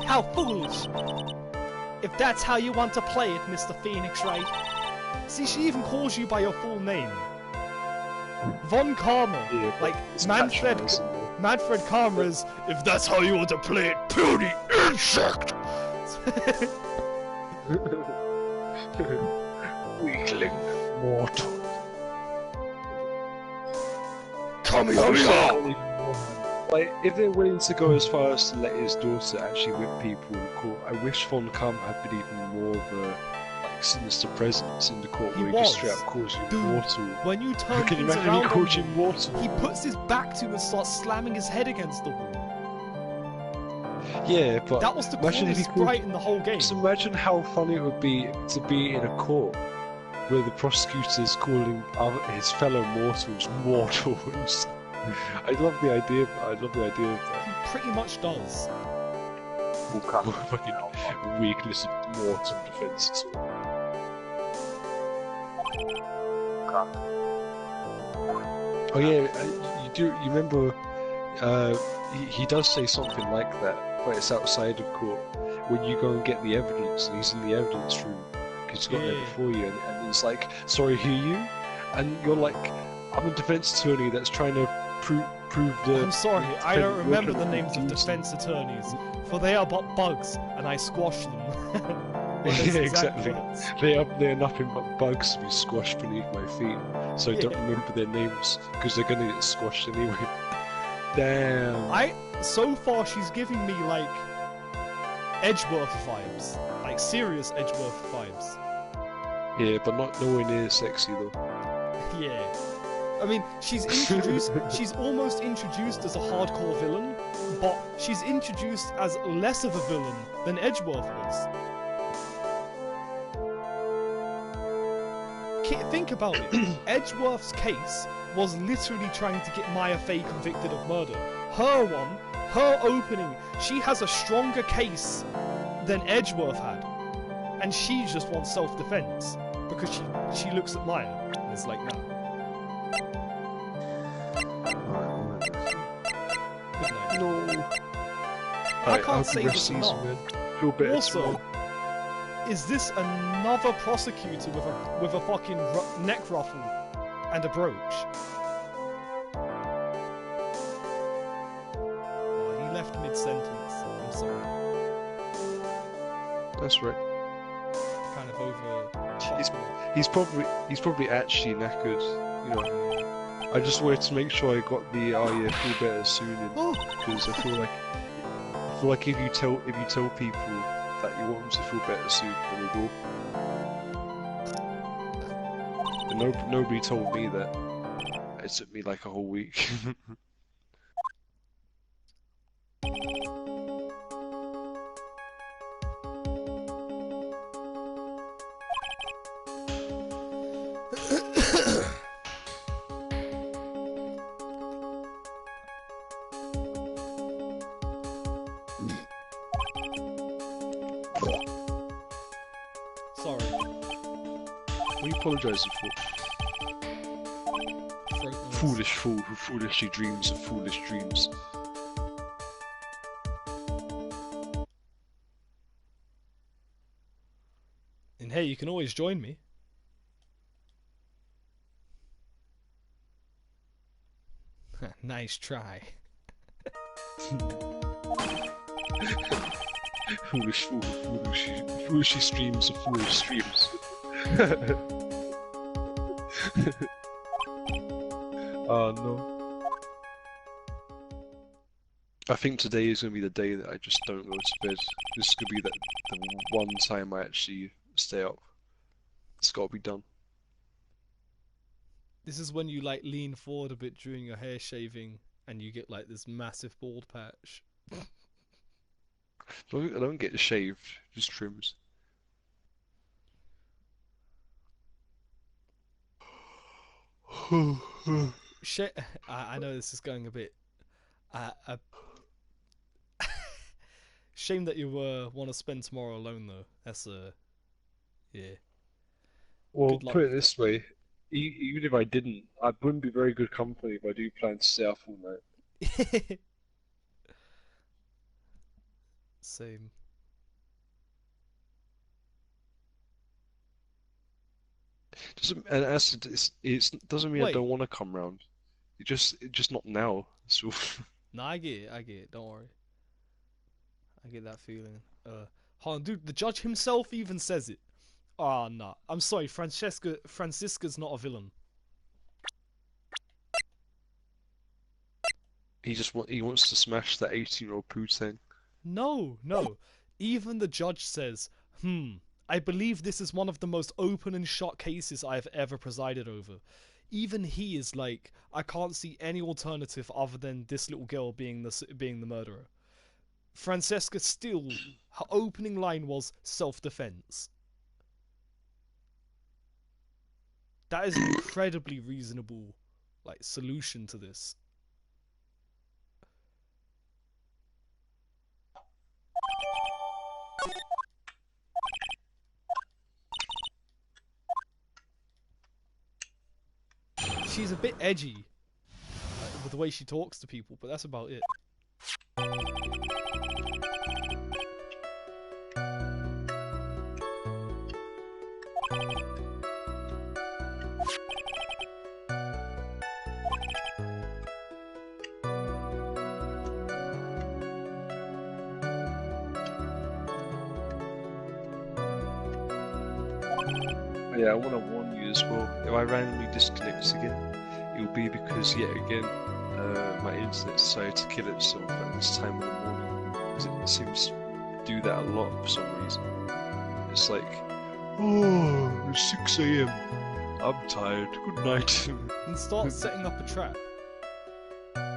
Speaker 3: How foolish! If that's how you want to play it, Mr. Phoenix Wright. See, she even calls you by your full name. Von Karma.
Speaker 1: Yeah,
Speaker 3: Like,
Speaker 1: it's
Speaker 3: Manfred
Speaker 1: patronizing, though.
Speaker 3: Manfred Karma's, if that's how you want to play it, puny insect!
Speaker 1: Weakling, mortal. Like, if they're willing to go as far as to let his daughter actually whip people in court, I wish Von Kamm had been even more of a like sinister presence in the court
Speaker 3: He
Speaker 1: where he
Speaker 3: was.
Speaker 1: just straight up calls you
Speaker 3: Dude,
Speaker 1: mortal.
Speaker 3: When you turn
Speaker 1: Can you
Speaker 3: things
Speaker 1: imagine he
Speaker 3: around
Speaker 1: called
Speaker 3: on
Speaker 1: you
Speaker 3: him,
Speaker 1: mortal?
Speaker 3: he puts his back to you and starts slamming his head against the wall.
Speaker 1: Yeah, but
Speaker 3: That was the
Speaker 1: imagine if he
Speaker 3: coolest
Speaker 1: called.
Speaker 3: sprite in the whole game.
Speaker 1: Just imagine how funny it would be to be in a court where the prosecutor's calling his fellow mortals mortals. I love the idea. I love the idea of that.
Speaker 3: He pretty much does.
Speaker 1: Fucking weakness of mortal defenses. Oh yeah, you remember? He does say something like that, but it's outside of court. When you go and get the evidence, and he's in the evidence room because he's got there
Speaker 3: Yeah.
Speaker 1: before you, and he's like, "Sorry, who are you?" And you're like, "I'm a defense attorney that's trying to prove the."
Speaker 3: I'm sorry, I
Speaker 1: defend-
Speaker 3: don't remember
Speaker 1: working
Speaker 3: the names of
Speaker 1: against-
Speaker 3: defense attorneys, for they are but bugs, and I squash them. Well, that's
Speaker 1: Yeah, exactly.
Speaker 3: what it's-
Speaker 1: They're nothing but bugs to be squashed beneath my feet, so I don't
Speaker 3: Yeah.
Speaker 1: remember their names because they're gonna get squashed anyway. Damn.
Speaker 3: So far she's giving me like Edgeworth vibes. Like like serious Edgeworth vibes.
Speaker 1: Yeah, but not nowhere near sexy though.
Speaker 3: Yeah. I mean, she's introduced. She's almost introduced as a hardcore villain, but she's introduced as less of a villain than Edgeworth was. Think about it. Edgeworth's case was literally trying to get Maya Fey convicted of murder. Her opening, she has a stronger case than Edgeworth had, and she just wants self-defense because she looks at Maya and is like, no. Good night.
Speaker 1: No.
Speaker 3: I can't say this
Speaker 1: season,
Speaker 3: enough.
Speaker 1: man. Feel better
Speaker 3: Also,
Speaker 1: tomorrow.
Speaker 3: is this another prosecutor with a fucking neck ruffle and a brooch? Oh, he left mid-sentence. I'm sorry.
Speaker 1: That's right.
Speaker 3: Kind of over.
Speaker 1: He's probably actually knackered. You know. I just wanted to make sure I got the feel better soon in, because I feel like if you tell people that you want them to feel better soon, then they will. But nobody told me that. It took me like a whole week.
Speaker 3: Sorry.
Speaker 1: What are you apologising for?
Speaker 3: Throat noise.
Speaker 1: Foolish fool who foolishly dreams of foolish dreams.
Speaker 3: And hey, you can always join me. Nice try.
Speaker 1: Foolish fool who foolishly streams of foolish streams. Oh no. I think today is going to be the day that I just don't go to bed. This could be the one time I actually stay up. It's got to be done.
Speaker 3: This is when you like lean forward a bit during your hair shaving and you get like this massive bald patch.
Speaker 1: I don't get shaved, just trims.
Speaker 3: I know this is going a bit. Shame that you want to spend tomorrow alone though. That's yeah.
Speaker 1: Well,
Speaker 3: Good luck.
Speaker 1: put it this way, even if I didn't, I wouldn't be very good company if I do plan to stay up all night.
Speaker 3: Same.
Speaker 1: And as it doesn't mean I
Speaker 3: Wait.
Speaker 1: don't want to come round. It just not now. So
Speaker 3: No, I get it. Don't worry. I get that feeling. Hold on, dude. The judge himself even says it. Ah, nah. I'm sorry, Francisca's not a villain.
Speaker 1: he wants to smash that 18-year-old Putin.
Speaker 3: No. Even the judge says, I believe this is one of the most open and shut cases I have ever presided over. Even he is like, I can't see any alternative other than this little girl being the murderer. Francesca still, her opening line was self-defense. That is an incredibly reasonable, like, solution to this. She's a bit edgy with the way she talks to people, but that's about it.
Speaker 1: Yeah, I want to warn you as well. If I randomly disconnect again, it will be because yet again my internet decided to kill itself at this time of the morning. Because it seems to do that a lot for some reason. it's like, oh, it's 6 a.m. I'm tired. Good night.
Speaker 3: And start setting up a trap.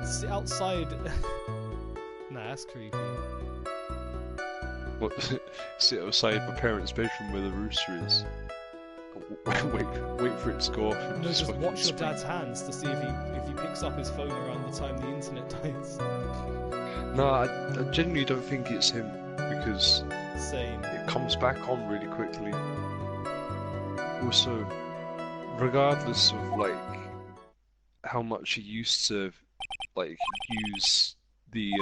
Speaker 3: Sit outside. Nah, that's creepy.
Speaker 1: What? Sit outside my parents' bedroom where the rooster is. Wait for it to go off and
Speaker 3: No, just
Speaker 1: fucking
Speaker 3: watch your
Speaker 1: scream.
Speaker 3: dad's hands to see if he picks up his phone around the time the internet dies.
Speaker 1: No, I genuinely don't think it's him because
Speaker 3: Same.
Speaker 1: it comes back on really quickly. Also, regardless of like how much he used to like use the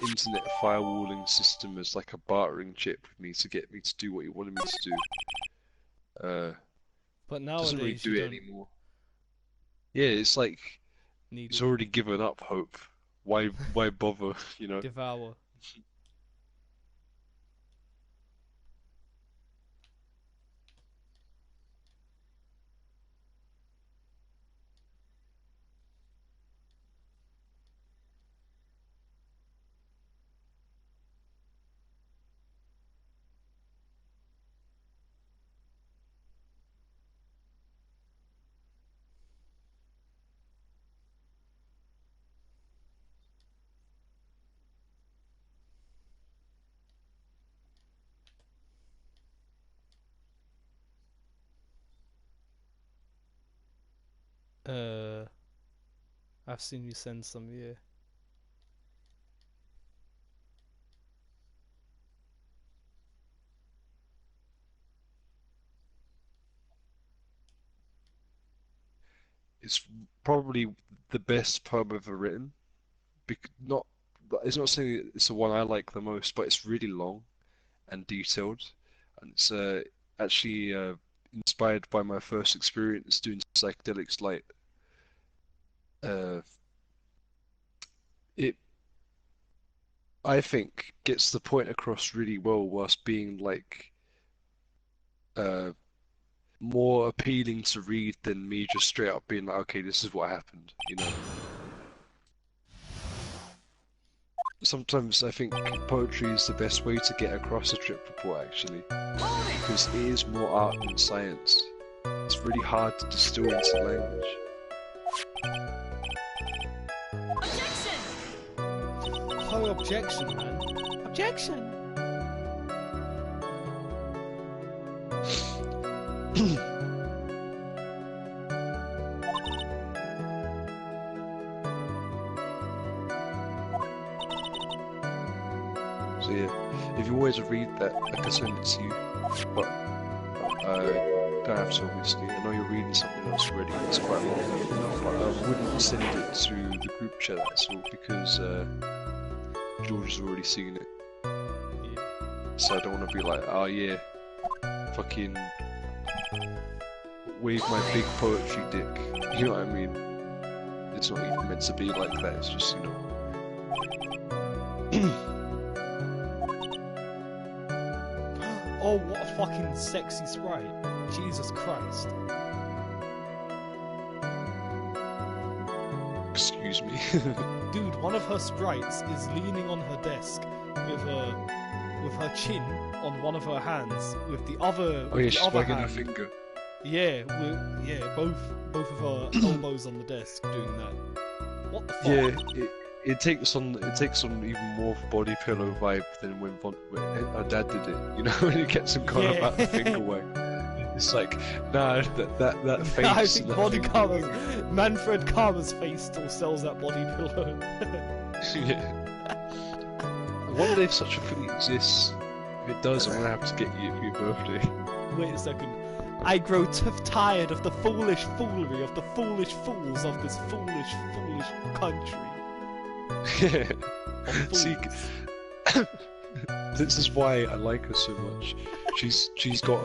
Speaker 1: internet firewalling system as like a bartering chip with me to get me to do what he wanted me to do,
Speaker 3: But
Speaker 1: doesn't really
Speaker 3: nowadays
Speaker 1: do
Speaker 3: you
Speaker 1: it
Speaker 3: don't
Speaker 1: anymore. Yeah, it's like
Speaker 3: need
Speaker 1: he's
Speaker 3: to
Speaker 1: already given up hope. Why bother, you know?
Speaker 3: devour. I've seen you send some, yeah.
Speaker 1: It's probably the best poem ever written. Not, it's not saying it's the one I like the most, but it's really long and detailed, and it's actually inspired by my first experience doing psychedelics. Like, uh, it, I think, gets the point across really well whilst being like uh, more appealing to read than me just straight up being like, okay, this is what happened, you know. Sometimes I think poetry is the best way to get across a trip report, actually, because it is more art than science. It's really hard to distill into language.
Speaker 3: Oh, objection, man. Objection!
Speaker 1: So yeah, if you always read that, I can send it to you, but don't have to obviously. I know you're reading something else already, it's quite long, but I wouldn't send it to the group chat, that's all, because George has already seen it.
Speaker 3: Yeah.
Speaker 1: So I don't want to be like, oh yeah, fucking wave my big poetry dick. You know what I mean? It's not even meant to be like that. It's just, you know.
Speaker 3: Oh, what a fucking sexy sprite. Jesus Christ.
Speaker 1: Excuse me.
Speaker 3: Dude, one of her sprites is leaning on her desk with her chin on one of her hands, with the other
Speaker 1: Oh yeah,
Speaker 3: with the
Speaker 1: she's
Speaker 3: other
Speaker 1: wagging her
Speaker 3: hand.
Speaker 1: finger.
Speaker 3: Yeah, both of her elbows on the desk doing that. What the fuck?
Speaker 1: Yeah, it takes on even more of a body pillow vibe than when her dad did it. You know, when he gets him kind of
Speaker 3: Yeah.
Speaker 1: out the finger wag. It's like, nah, that face.
Speaker 3: I think
Speaker 1: and that
Speaker 3: Body
Speaker 1: finger
Speaker 3: Karma's
Speaker 1: wag.
Speaker 3: Manfred Karma's face still sells that body pillow.
Speaker 1: Yeah. I wonder if such a thing exists. If it does, I'm gonna have to get you for your birthday.
Speaker 3: Wait a second. I grow tired of the foolish foolery of the foolish fools of this foolish country.
Speaker 1: Yeah.
Speaker 3: Of
Speaker 1: See,
Speaker 3: fools.
Speaker 1: this is why I like her so much. She's got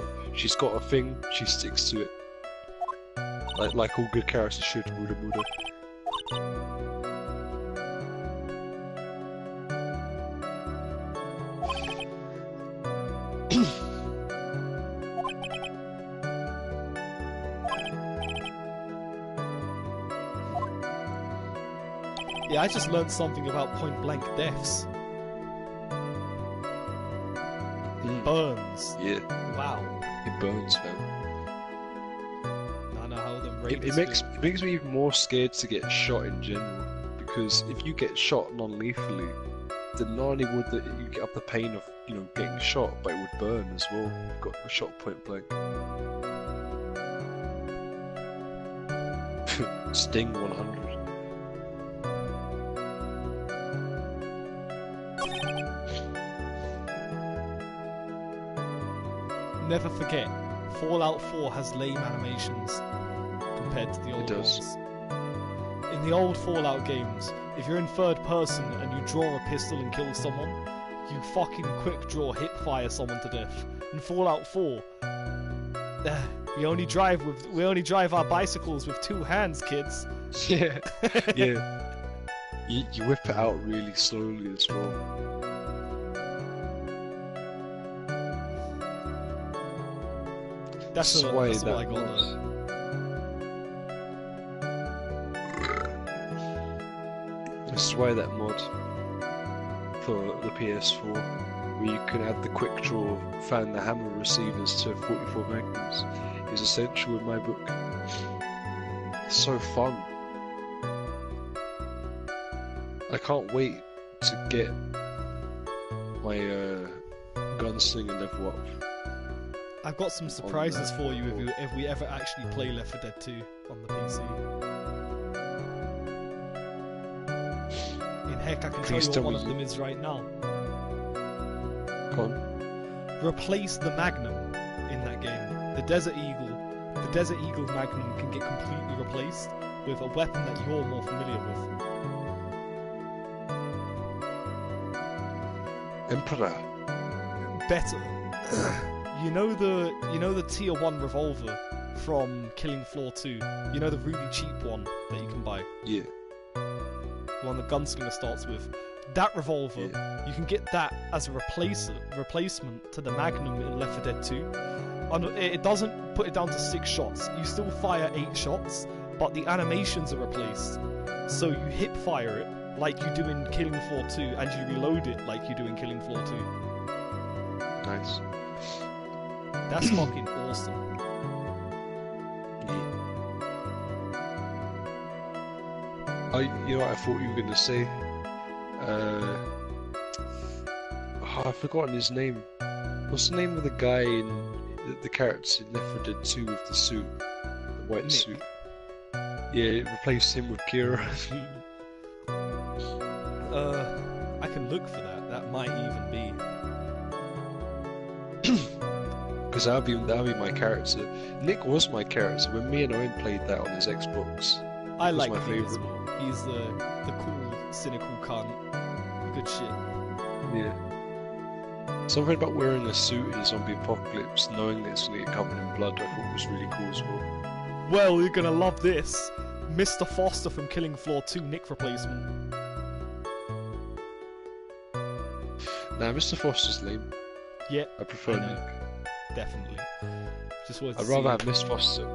Speaker 1: a thing. She sticks to it. Like all good characters should. Muda Muda.
Speaker 3: Yeah, I just learned something about point blank deaths. burns.
Speaker 1: Yeah,
Speaker 3: Wow.
Speaker 1: it burns, man.
Speaker 3: I know how them
Speaker 1: It
Speaker 3: raiders
Speaker 1: makes me even more scared to get shot in general, because if you get shot non-lethally, then not only would you get up the pain of getting shot, but it would burn as well. You've got shot point blank. Sting 100.
Speaker 3: Never forget, Fallout 4 has lame animations compared to the old
Speaker 1: does.
Speaker 3: ones. In the old Fallout games, if you're in third person and you draw a pistol and kill someone, you fucking quick draw hip fire someone to death. In Fallout 4, we only drive our bicycles with 2 hands, kids.
Speaker 1: Yeah, yeah. You whip it out really slowly as well.
Speaker 3: That's what I got
Speaker 1: mod.
Speaker 3: there.
Speaker 1: That's why that mod for the PS4, where you can add the quick draw, fan the hammer receivers to 44 magnums, is essential in my book. It's so fun. I can't wait to get my gunslinger level up.
Speaker 3: I've got some surprises for you if we ever actually play Left 4 Dead 2 on the PC. In heck, I can tell you what one of them is right now.
Speaker 1: Go on.
Speaker 3: Replace the Magnum in that game. The Desert Eagle's Magnum can get completely replaced with a weapon that you're more familiar with.
Speaker 1: Emperor.
Speaker 3: Better. You know the tier 1 revolver from Killing Floor 2? You know the really cheap one that you can buy?
Speaker 1: Yeah.
Speaker 3: The one the gunslinger starts with. That revolver, you can get that as a replacement to the Magnum in Left 4 Dead 2. It doesn't put it down to 6 shots. You still fire 8 shots, but the animations are replaced. So you hip fire it like you do in Killing Floor 2, and you reload it like you do in Killing Floor 2.
Speaker 1: Nice.
Speaker 3: That's fucking awesome.
Speaker 1: You know what I thought you were gonna say? I've forgotten his name. What's the name of the guy in the character in Left 4 Dead 2 with the suit, the white
Speaker 3: Nick.
Speaker 1: suit? Yeah, replaced him with Kira.
Speaker 3: I can look for that. That might even be.
Speaker 1: Because that'll be my character. Nick was my character when me and Owen played that on his Xbox.
Speaker 3: I
Speaker 1: Was
Speaker 3: like
Speaker 1: my
Speaker 3: Nick as
Speaker 1: favourite.
Speaker 3: well. He's the cool, cynical cunt. Good shit.
Speaker 1: Yeah. Something about wearing a suit in a zombie apocalypse, knowing that it's gonna get covered in blood, I thought was really cool as well.
Speaker 3: Well, you're gonna love this. Mr. Foster from Killing Floor 2 Nick replacement.
Speaker 1: Nah, Mr. Foster's lame.
Speaker 3: Yep.
Speaker 1: I prefer
Speaker 3: I know.
Speaker 1: Nick.
Speaker 3: Definitely. Just wanted to
Speaker 1: I'd rather
Speaker 3: see.
Speaker 1: have Miss Foster.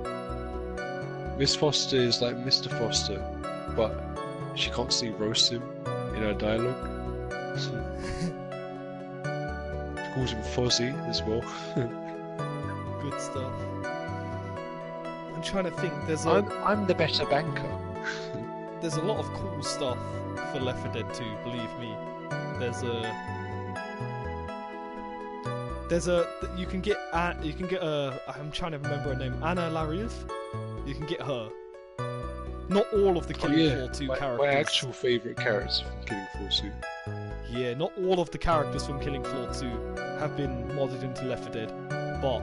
Speaker 1: Miss Foster is like Mr. Foster, but she constantly roasts him in her dialogue. She calls him Fozzie as well.
Speaker 3: Good stuff. I'm trying to think.
Speaker 1: I'm the better banker.
Speaker 3: There's a lot of cool stuff for Left 4 Dead 2. Believe me. You can get I'm trying to remember her name. Anna Lariev. You can get her. Not all of the Killing Floor 2 characters.
Speaker 1: My actual favourite characters from Killing Floor 2.
Speaker 3: Yeah, not all of the characters from Killing Floor 2 have been modded into Left 4 Dead, but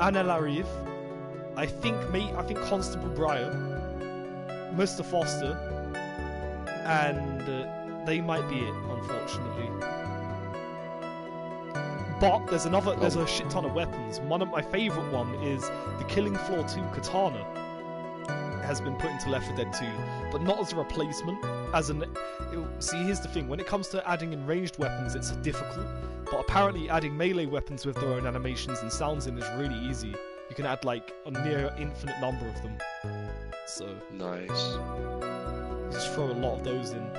Speaker 3: Anna Lariev, I think Constable Briar, Mr. Foster, and they might be it, unfortunately. But there's a shit ton of weapons. One of my favourite one is the Killing Floor 2 katana. Has been put into Left 4 Dead 2, but not as a replacement. See, here's the thing: when it comes to adding in ranged weapons, it's difficult. But apparently, adding melee weapons with their own animations and sounds in is really easy. You can add like a near infinite number of them. So
Speaker 1: Nice.
Speaker 3: just throw a lot of those in.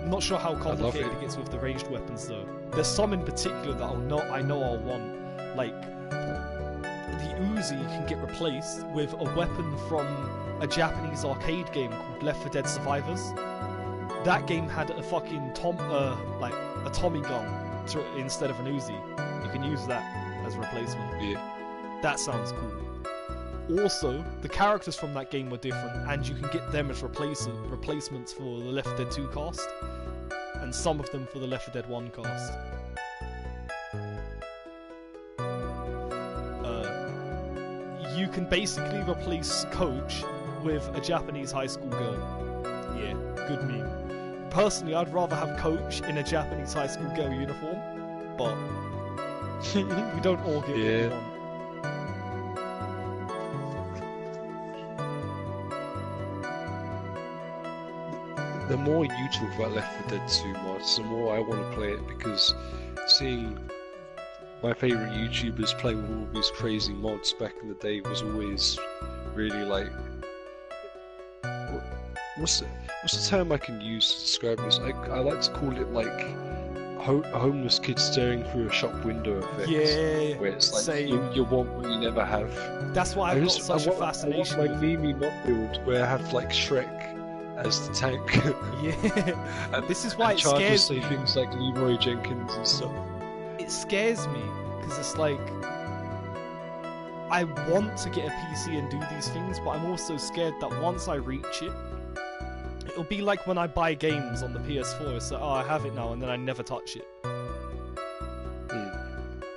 Speaker 3: I'm not sure how
Speaker 1: love
Speaker 3: complicated
Speaker 1: it.
Speaker 3: it gets with the ranged weapons though. There's some in particular that I know I'll want. Like the Uzi can get replaced with a weapon from a Japanese arcade game called Left 4 Dead Survivors. That game had a fucking like a Tommy gun instead of an Uzi. You can use that as a replacement.
Speaker 1: Yeah.
Speaker 3: That sounds cool. Also, the characters from that game were different, and you can get them as replacements for the Left 4 Dead 2 cast, and some of them for the Left 4 Dead 1 cast. You can basically replace Coach with a Japanese high school girl. Yeah, good meme. Personally, I'd rather have Coach in a Japanese high school girl uniform, but we don't all get what we want.
Speaker 1: The more you talk about Left 4 Dead 2 mods, the more I want to play it, because seeing my favourite YouTubers play with all these crazy mods back in the day was always really like... What's the term I can use to describe this? I like to call it like a homeless kid staring through a shop window effect.
Speaker 3: Yeah,
Speaker 1: where it's like
Speaker 3: same.
Speaker 1: you want what you never have.
Speaker 3: That's why I've got such a fascination
Speaker 1: I
Speaker 3: with
Speaker 1: want my Mimi mod build where I have like Shrek as the tank.
Speaker 3: Yeah,
Speaker 1: and,
Speaker 3: this is why
Speaker 1: and
Speaker 3: it
Speaker 1: charges
Speaker 3: scares
Speaker 1: say
Speaker 3: me.
Speaker 1: things like Leroy Jenkins and stuff.
Speaker 3: It scares me because it's like I want to get a PC and do these things, but I'm also scared that once I reach it, it'll be like when I buy games on the PS4. It's like, oh, I have it now, and then I never touch it.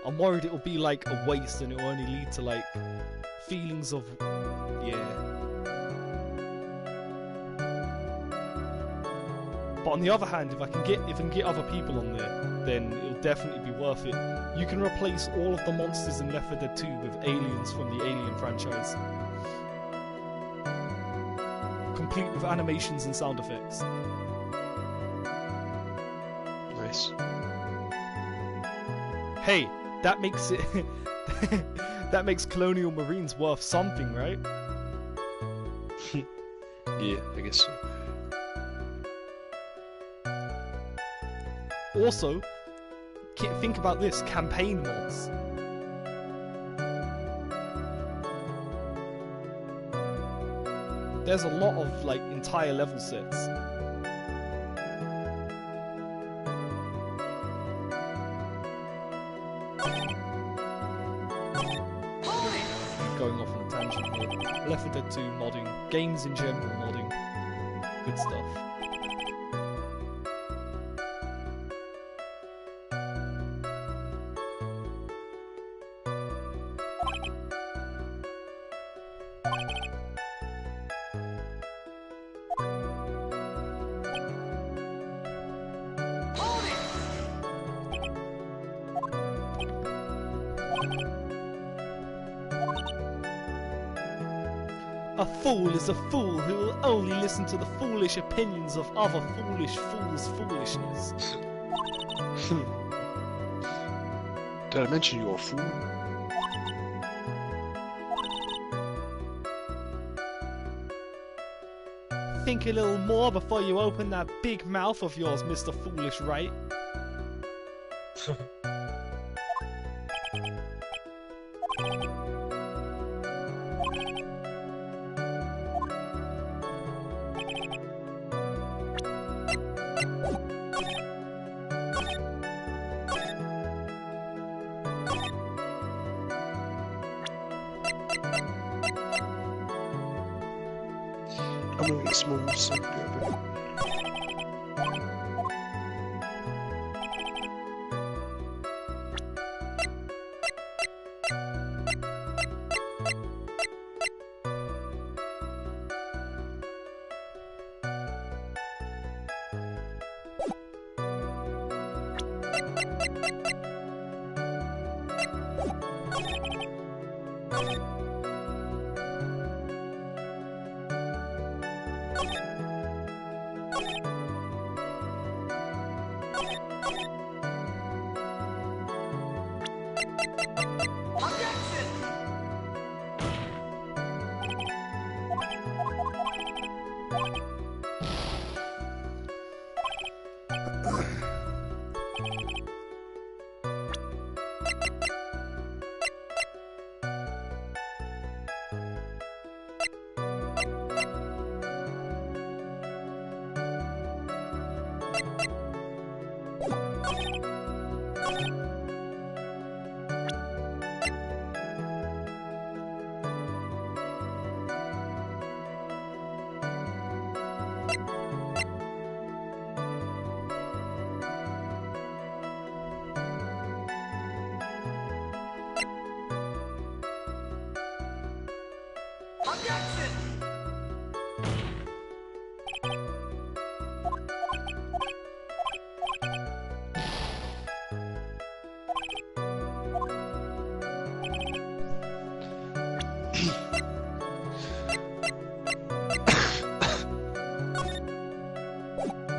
Speaker 3: I'm worried it'll be like a waste, and it'll only lead to like feelings of But on the other hand, if I can get other people on there, then it'll definitely be worth it. You can replace all of the monsters in Left 4 Dead 2 with aliens from the Alien franchise, complete with animations and sound effects.
Speaker 1: Nice.
Speaker 3: Hey, that makes it that makes Colonial Marines worth something, right?
Speaker 1: Yeah, I guess so.
Speaker 3: Also, think about this, campaign mods. There's a lot of like entire level sets. Going off on a tangent here. Left 4 Dead 2 modding, games in general modding, good stuff. A fool is a fool who will only listen to the foolish opinions of other foolish fools' foolishness.
Speaker 1: Did I mention you're a fool?
Speaker 3: Think a little more before you open that big mouth of yours, Mr. Foolish, right?
Speaker 1: I'm gonna get small, so yeah,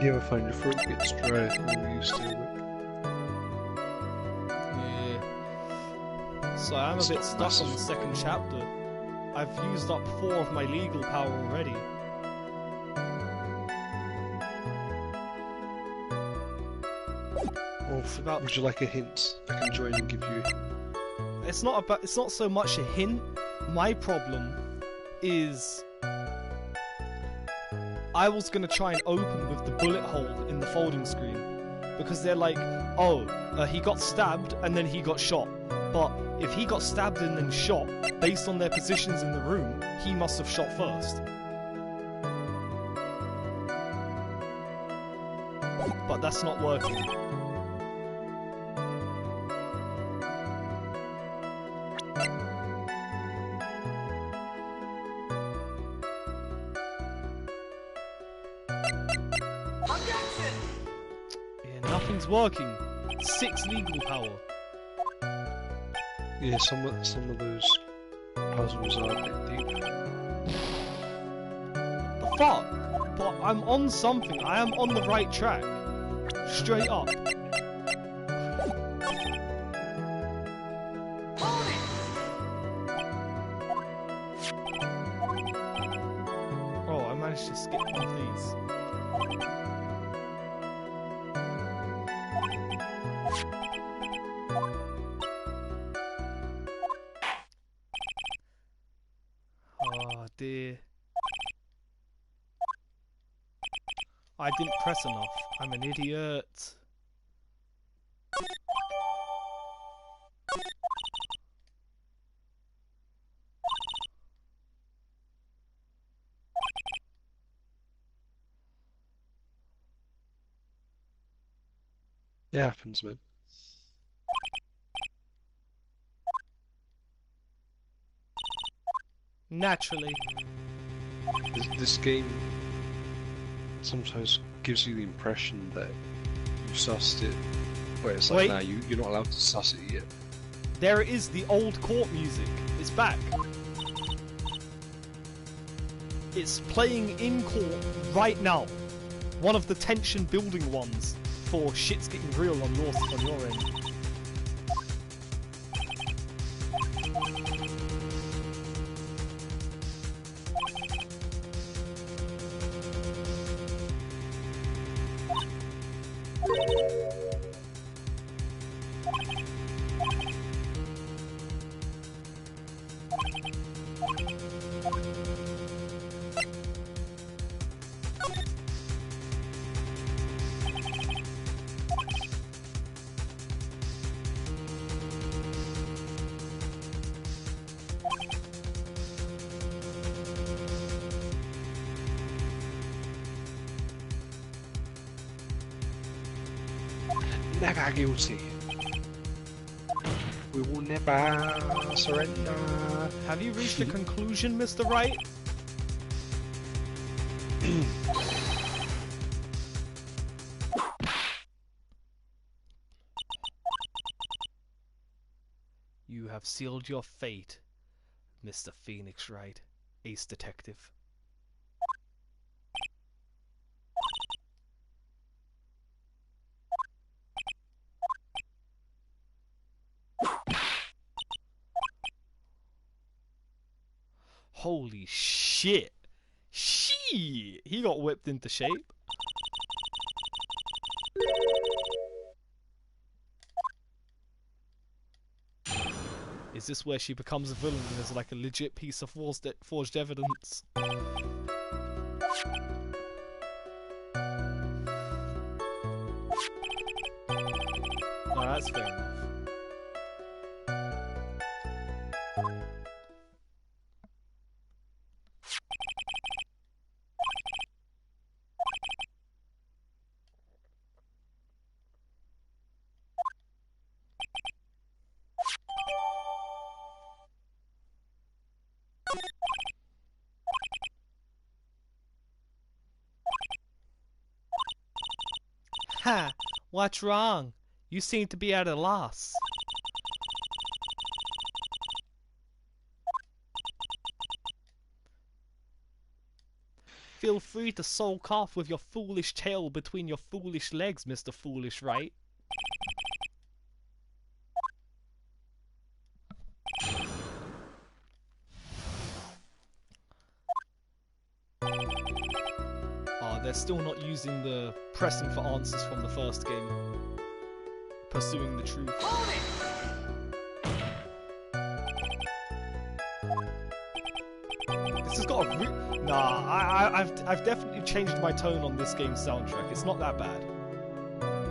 Speaker 1: You ever find your throat gets dry when you used to?
Speaker 3: Yeah. So I'm a bit stuck on the second chapter. I've used up 4 of my legal power already.
Speaker 1: Well, would you like a hint? I can join and give you.
Speaker 3: It's not so much a hint. My problem is I was gonna try and open with the bullet hole in the folding screen because they're like, oh, he got stabbed and then he got shot. But if he got stabbed and then shot, based on their positions in the room, he must have shot first. But that's not working. Yeah, nothing's working. 6 legal power.
Speaker 1: Yeah, some of those puzzles are a bit deep.
Speaker 3: The fuck? But I'm on something. I am on the right track. Straight up. Oh, I managed to skip one of these. Oh dear. I didn't press enough. I'm an idiot.
Speaker 1: It happens, man.
Speaker 3: Naturally.
Speaker 1: This game sometimes gives you the impression that you sussed it, where it's like,
Speaker 3: Wait.
Speaker 1: nah, you're not allowed to suss it yet.
Speaker 3: There it is, the old court music. It's back. It's playing in court right now. One of the tension building ones for shit's getting real on your end.
Speaker 1: Never guilty. We will never surrender.
Speaker 3: Have you reached a conclusion, Mr. Wright? You have sealed your fate, Mr. Phoenix Wright, Ace Detective. Holy shit! Shit! He got whipped into shape. Is this where she becomes a villain and is like a legit piece of forged evidence? No, that's fair enough. Ha! What's wrong? You seem to be at a loss. Feel free to sulk off with your foolish tail between your foolish legs, Mr. Foolish, right? Oh, they're still not using the pressing for answers from the first game. Pursuing the truth. This has got a I've definitely changed my tone on this game's soundtrack. It's not that bad.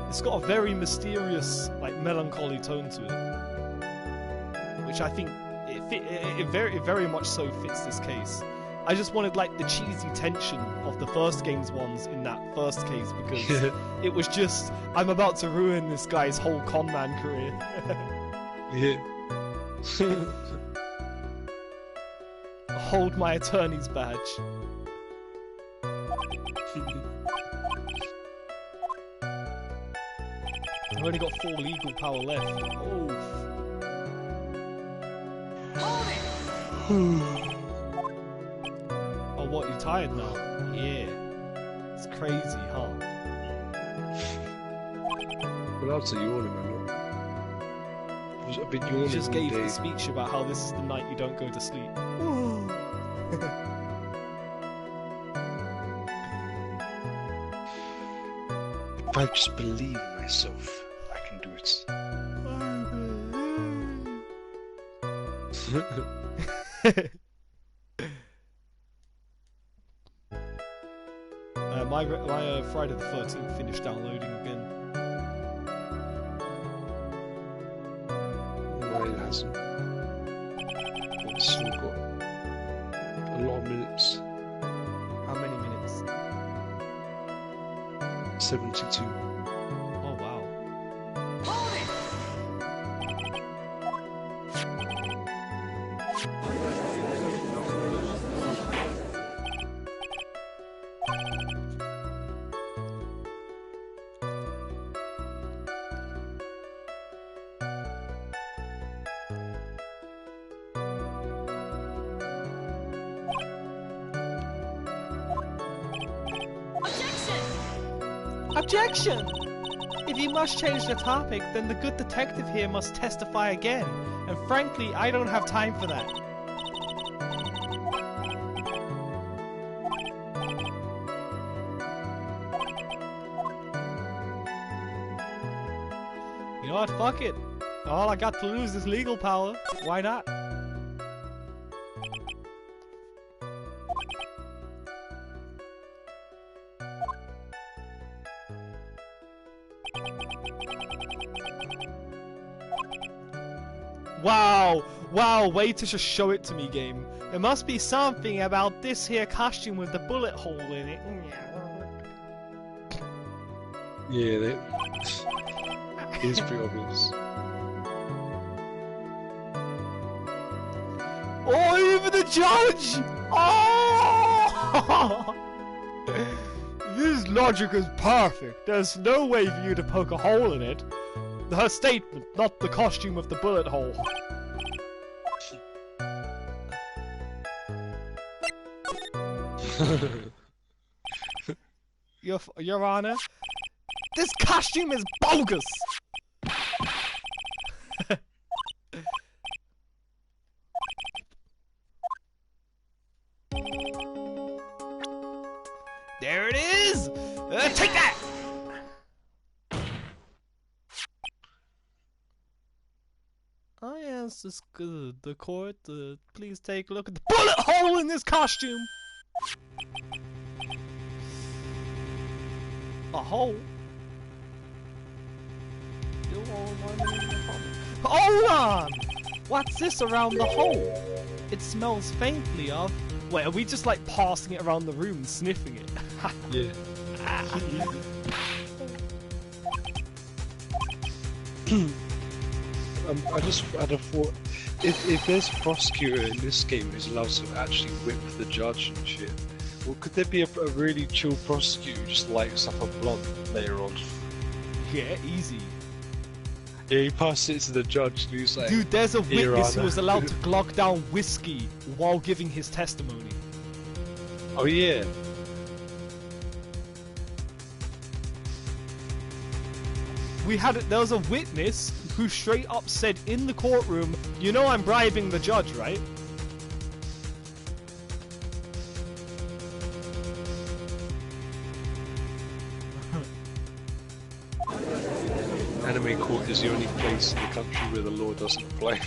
Speaker 3: It's got a very mysterious, like, melancholy tone to it, which I think it very much so fits this case. I just wanted, like, the cheesy tension of the first game's ones in that first case, because it was just, I'm about to ruin this guy's whole con man career.
Speaker 1: Yeah.
Speaker 3: Hold my attorney's badge. I've only got 4 legal power left. Oh, what, you tired now? Yeah. It's crazy, huh?
Speaker 1: Well, I'll tell you all in a minute. I've been yawning
Speaker 3: You just
Speaker 1: all
Speaker 3: gave
Speaker 1: day.
Speaker 3: the speech about how this is the night you don't go to sleep.
Speaker 1: If I just believe in myself, I can do it.
Speaker 3: My Friday the 13th finished downloading again.
Speaker 1: Mine hasn't. It's still got a lot of minutes.
Speaker 3: How many minutes?
Speaker 1: 72.
Speaker 3: Oh wow. Objection! If you must change the topic, then the good detective here must testify again. And frankly, I don't have time for that. You know what? Fuck it. All I got to lose is legal power. Why not? Wow! Wow, way to just show it to me, game. There must be something about this here costume with the bullet hole in it.
Speaker 1: Yeah, it's pretty obvious.
Speaker 3: Oh, even the judge! Oh! This logic is perfect. There's no way for you to poke a hole in it. Her statement, not the costume of the bullet hole. Your Honor, this costume is bogus! There it is! Take that! I asked the court to please take a look at the bullet hole in this costume! A hole? Hold on! What's this around the hole? It smells faintly of... Wait, are we just like passing it around the room and sniffing it?
Speaker 1: Yeah. I just had a thought. If there's a prosecutor in this game who's allowed to actually whip the judge and shit, well, could there be a really chill prosecutor who just lights up a blunt later on?
Speaker 3: Yeah, easy.
Speaker 1: Yeah, he passed it to the judge and he's like...
Speaker 3: Dude, there's a
Speaker 1: "Here,
Speaker 3: witness who
Speaker 1: Honor."
Speaker 3: was allowed to glug down whiskey while giving his testimony.
Speaker 1: Oh yeah.
Speaker 3: there was a witness who straight up said in the courtroom, "You know I'm bribing the judge, right?"
Speaker 1: Anime court is the only place in the country where the law doesn't apply.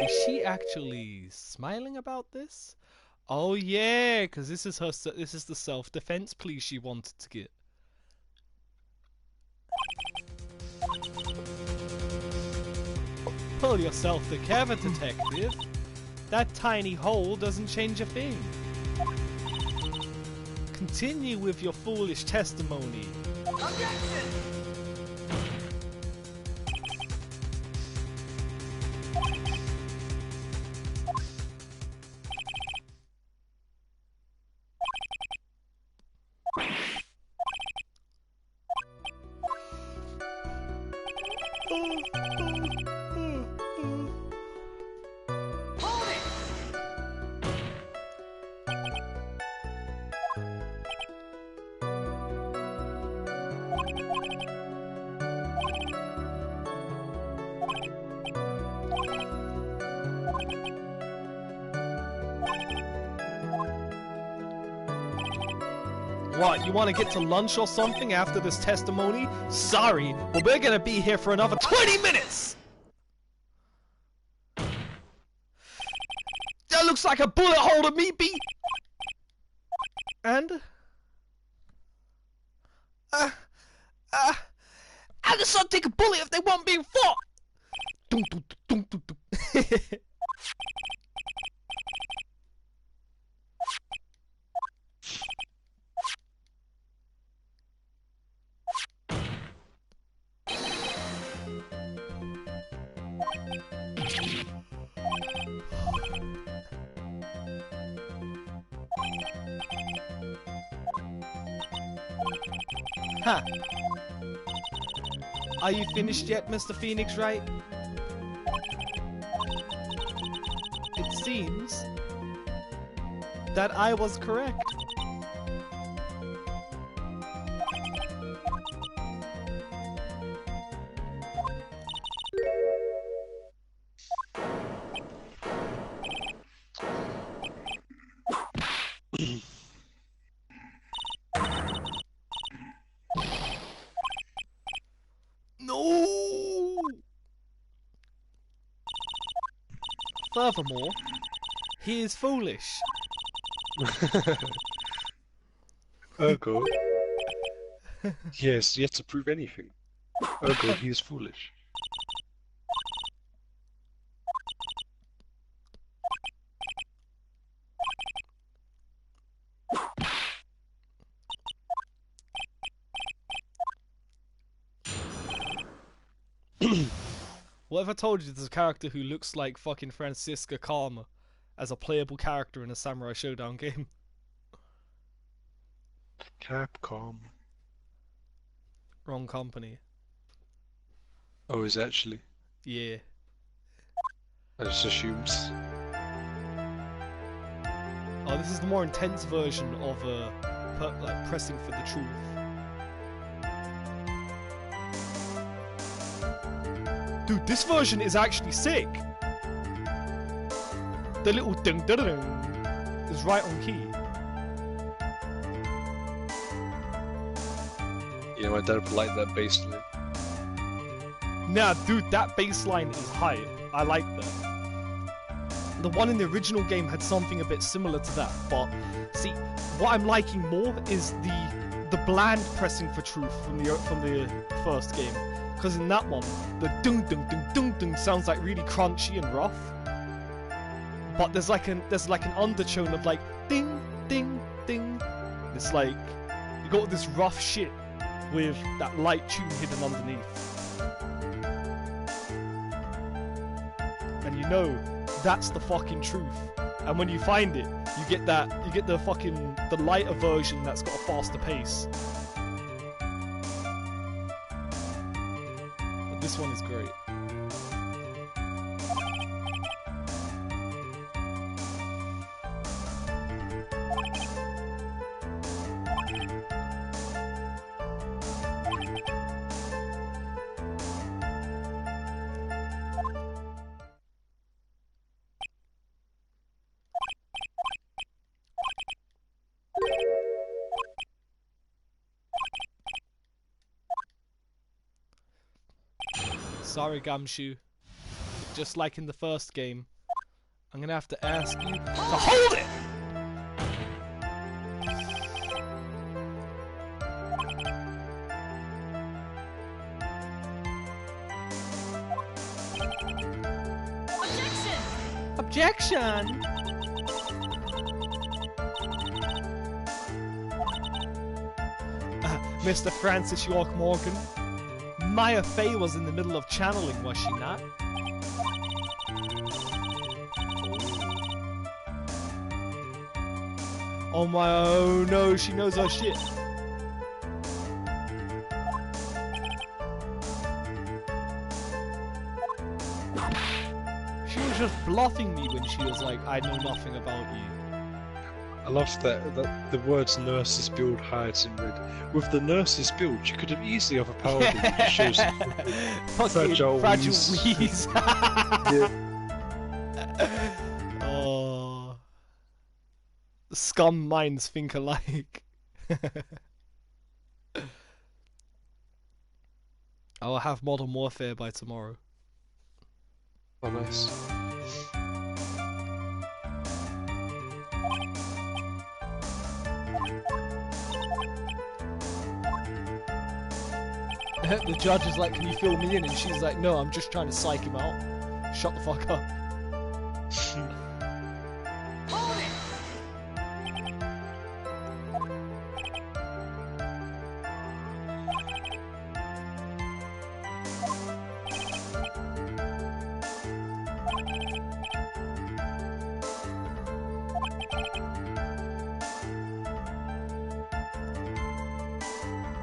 Speaker 3: Is she actually smiling about this? Oh yeah, because this is the self-defense plea she wanted to get. Pull yourself together, detective. That tiny hole doesn't change a thing. Continue with your foolish testimony.
Speaker 4: Objection! Hold it!
Speaker 3: What, you want to get to lunch or something after this testimony? Sorry, but we're gonna be here for another 20 minutes! That looks like a bullet hole to me, B! And? How does someone take a bullet if they weren't being fought? Dum, dum, dum, dum, dum. Huh. Are you finished yet, Mr. Phoenix Wright? It seems that I was correct. No! Furthermore, he is foolish.
Speaker 1: Ergo. Yes, yet to prove anything. Ergo, he is foolish.
Speaker 3: What if I told you there's a character who looks like fucking Franziska Karma as a playable character in a Samurai Showdown game?
Speaker 1: Capcom.
Speaker 3: Wrong company.
Speaker 1: Oh, is it actually?
Speaker 3: Yeah.
Speaker 1: I just assumed.
Speaker 3: Oh, this is the more intense version of like pressing for the truth. Dude, this version is actually sick. The little ding ding ding is right on key.
Speaker 1: Yeah, my dad would like that bass line.
Speaker 3: Nah, dude, that bass line is hype. I like that. The one in the original game had something a bit similar to that, but see, what I'm liking more is the bland pressing for truth from the first game. Because in that one, the dung dung dung dung dung sounds like really crunchy and rough. But there's like an undertone of like ding ding ding. It's like you got this rough shit with that light tune hidden underneath. And you know that's the fucking truth. And when you find it, you get the lighter version that's got a faster pace. This one is great. Sorry, Gumshoe. Just like in the first game, I'm gonna have to ask you to hold it! Objection! Mr. Francis York Morgan. Maya Fey was in the middle of channeling, was she not? Oh my, oh no, she knows her shit. She was just bluffing me when she was like, I know nothing about you.
Speaker 1: I love that the words nurse's build hides in red. With the nurse's build, you could have easily overpowered it. It shows fragile
Speaker 3: wheeze.
Speaker 1: Yeah.
Speaker 3: Oh, scum minds think alike. I'll have Modern Warfare by tomorrow.
Speaker 1: Oh, nice.
Speaker 3: The judge is like, can you fill me in? And she's like, no, I'm just trying to psych him out. Shut the fuck up.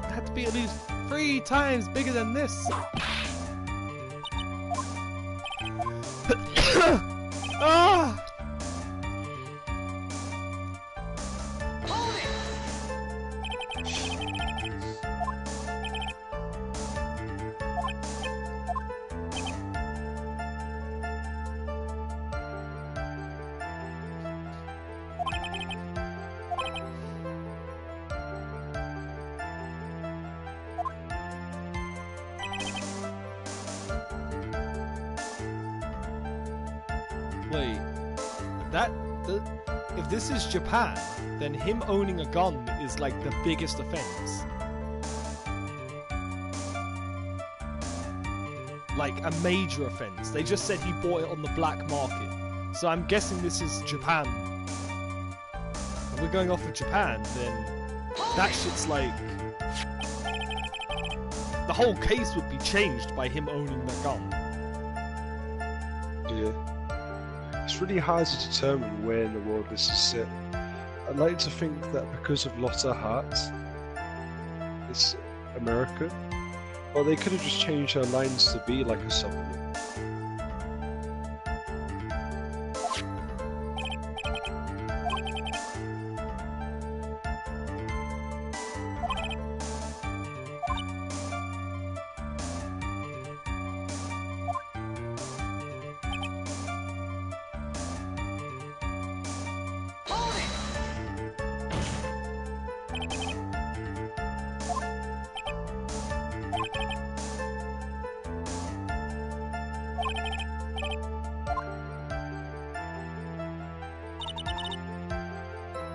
Speaker 3: It had to be at least 3 times bigger than this. Ah! Wait, if this is Japan, then him owning a gun is like the biggest offense. Like a major offense. They just said he bought it on the black market. So I'm guessing this is Japan. If we're going off of Japan, then that shit's like... The whole case would be changed by him owning the gun.
Speaker 1: Yeah. It's really hard to determine where in the world this is set. I'd like to think that because of Lotta Heart, it's America. Or they could have just changed her lines to be like a supplement.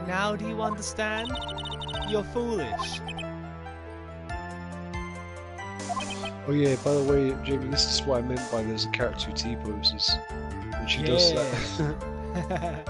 Speaker 3: Now do you understand? You're foolish.
Speaker 1: Oh yeah, by the way, Jamie, this is what I meant by there's a character who T-poses. And she does that.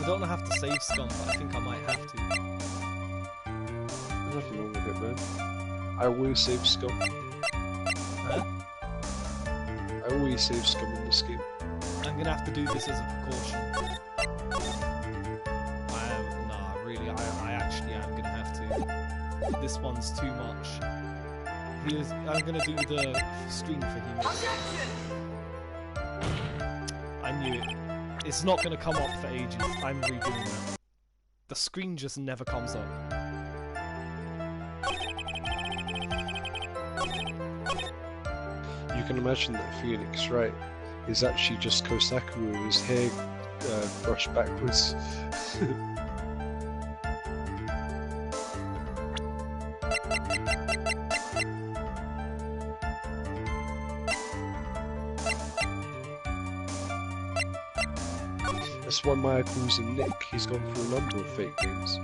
Speaker 3: I don't have to save scum, but I think I might have to.
Speaker 1: There's nothing wrong with it, man. I always save scum.
Speaker 3: Huh?
Speaker 1: I always save scum in this game.
Speaker 3: I'm gonna have to do this as a precaution. I actually am gonna have to. This one's too much. I'm gonna do the screen for him. I knew it. It's not gonna come up for ages. I'm redoing that. The screen just never comes up.
Speaker 1: You can imagine that Phoenix, right, is actually just Kosaku with his hair brushed backwards. That's why Maya calls him Nick. He's gone through a number of fake names.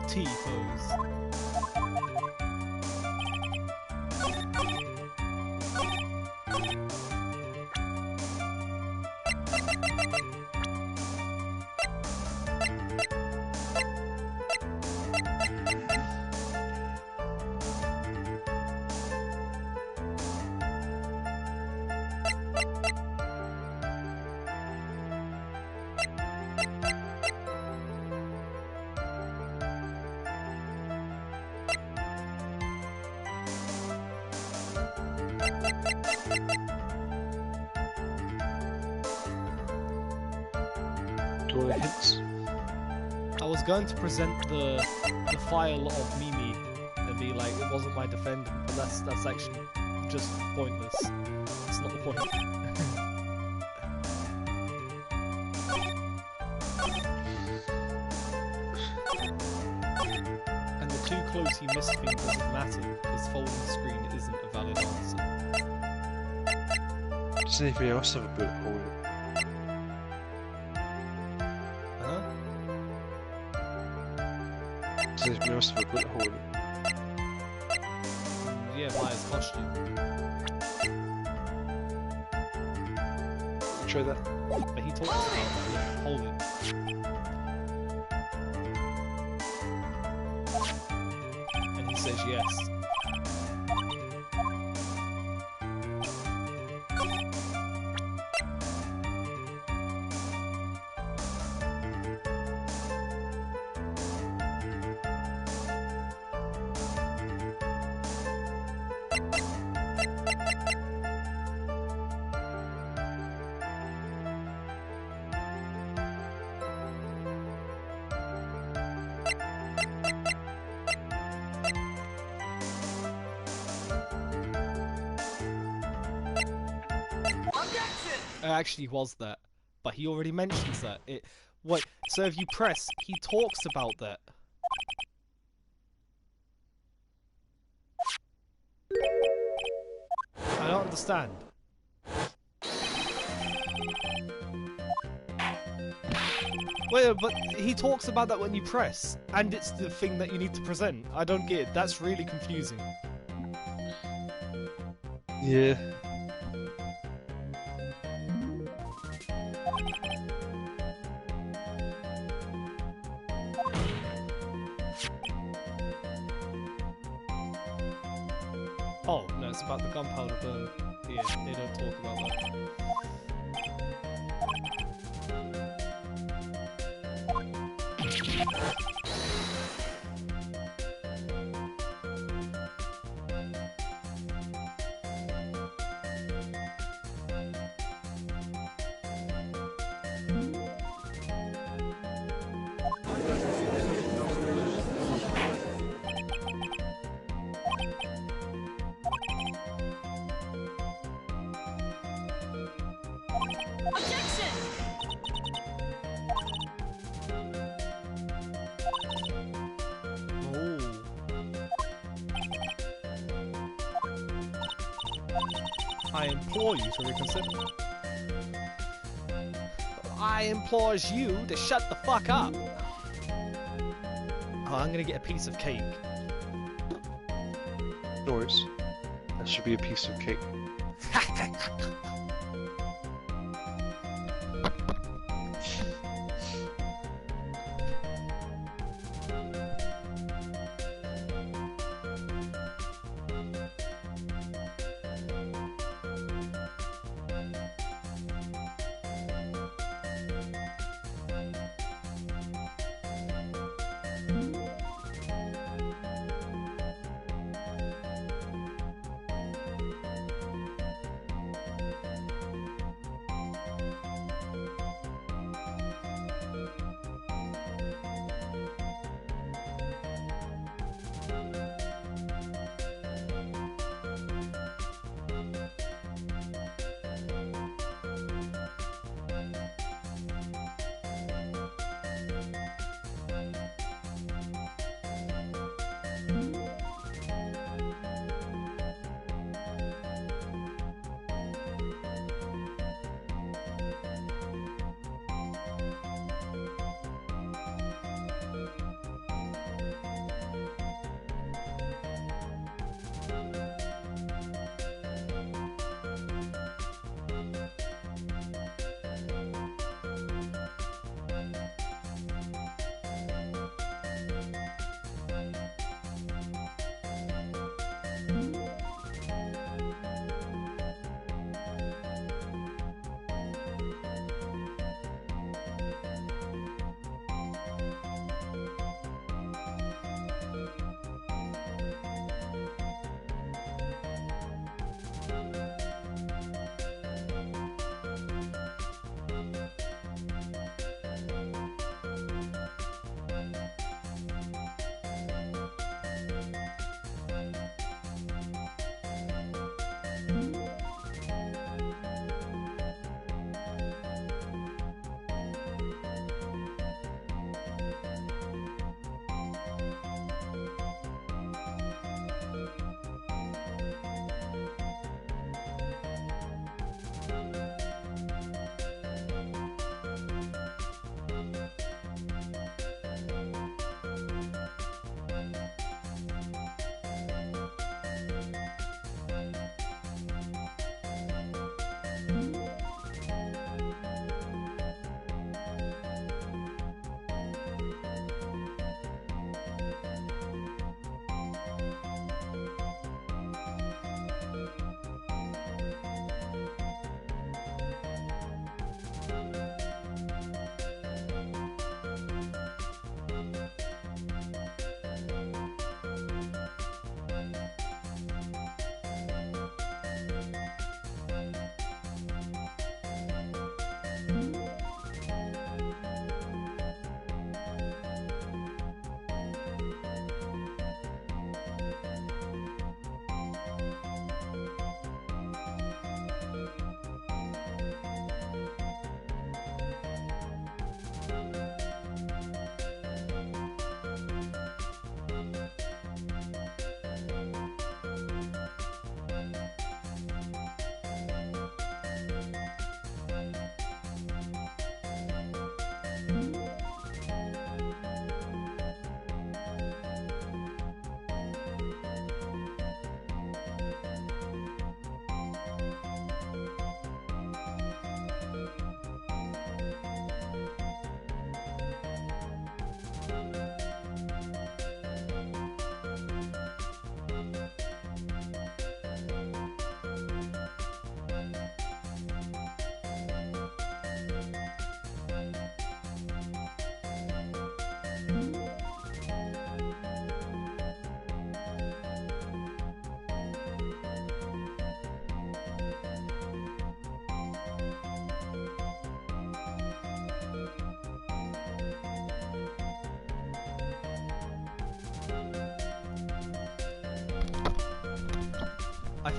Speaker 3: T-pose.
Speaker 1: Do you want hints?
Speaker 3: I was going to present the file of Mimi and be like, it wasn't my defendant, but that's actually just pointless. It's not the point. And the too close he missed thing doesn't matter, because folding screen isn't a valid answer.
Speaker 1: Does anything else have a bullet hole in it?
Speaker 3: Huh?
Speaker 1: Does anything else have a bullet hole in it?
Speaker 3: Yeah, Maya's costume.
Speaker 1: Try that.
Speaker 3: But he talks about that, yeah. Hold it. And he says yes. actually was that, but he already mentions that. What? So if you press, he talks about that. I don't understand. Wait, but he talks about that when you press, and it's the thing that you need to present. I don't get it. That's really confusing.
Speaker 1: Yeah.
Speaker 3: Oh, no, it's about the gunpowder burn. Yeah, they don't talk about that. I implore you to reconsider. I implore you to shut the fuck up. Oh, I'm gonna get a piece of cake.
Speaker 1: No worries. That should be a piece of cake.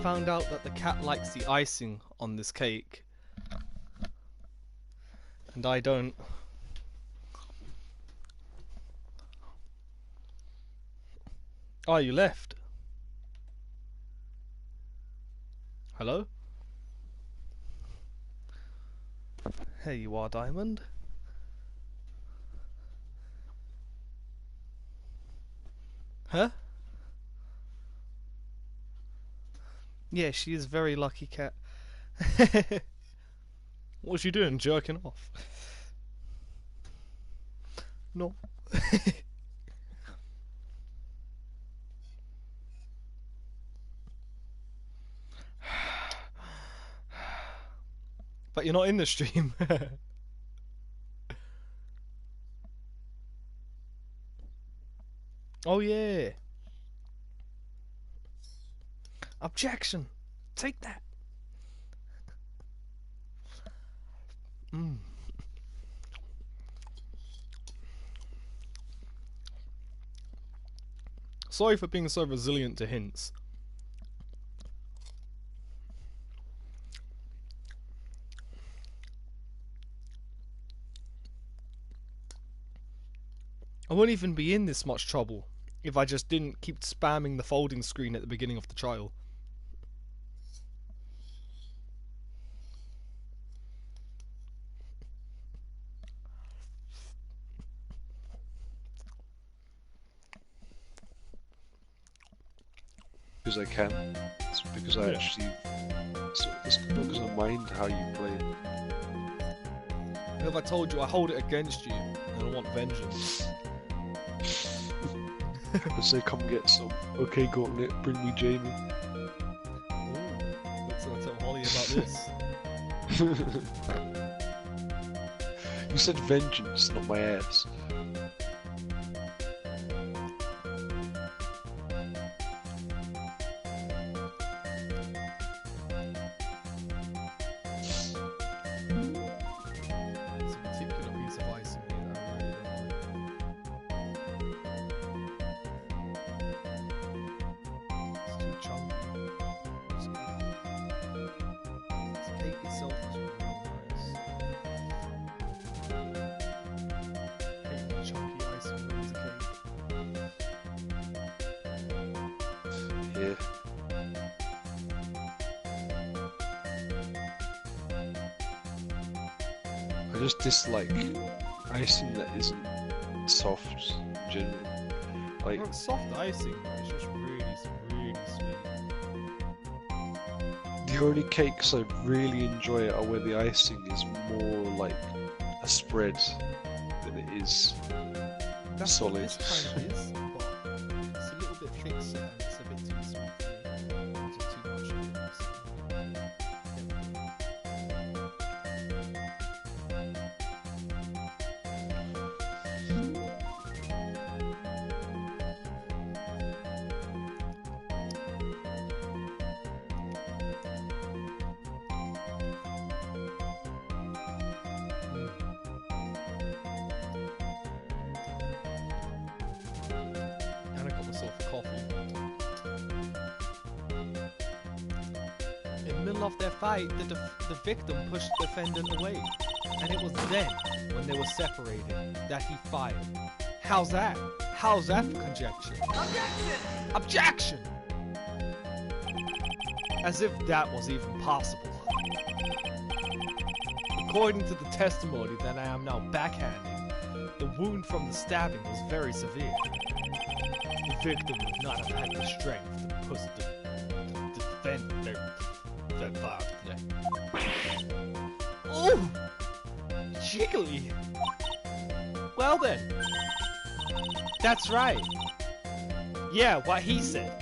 Speaker 3: found out that the cat likes the icing on this cake. And I don't. Oh, you left. Hello? Here you are, Diamond. Huh? Yeah, she is a very lucky cat. What was you doing? Jerking off? No. But you're not in the stream. Oh yeah. Objection. Take that. Sorry for being so resilient to hints. I wouldn't even be in this much trouble if I just didn't keep spamming the folding screen at the beginning of the trial.
Speaker 1: Because I can. It's because I actually. It's because I mind how you play it.
Speaker 3: If I told you I hold it against you and I want vengeance.
Speaker 1: I say, come get some. Okay, Gauntlet, bring me Jamie.
Speaker 3: Ooh, looks like I tell Holly about this.
Speaker 1: You said vengeance, not my ass.
Speaker 3: There's a particular piece of icing here that I really don't like. It's too chunky. This cake itself is really nice. Hate chunky icing on the cake.
Speaker 1: Yeah. I just dislike icing that isn't soft, generally. Like,
Speaker 3: It's soft icing, but it's just really sweet.
Speaker 1: the only cakes I really enjoy are where the icing is more like a spread than it is
Speaker 3: That's
Speaker 1: solid.
Speaker 3: what this kind of is, but it's a little bit thick, so it's a bit too sweet for me. Just too much of it. And I got myself a coffee. In the middle of their fight, the victim pushed the defendant away. And it was then, when they were separated, that he fired. How's that? How's that for conjecture? Objection! Objection! As if that was even possible. According to the testimony that I am now backhanding, the wound from the stabbing was very severe. The victim would not have had the strength to push to defend their body. Oh! Jiggly! Well then. That's right. Yeah, what he said.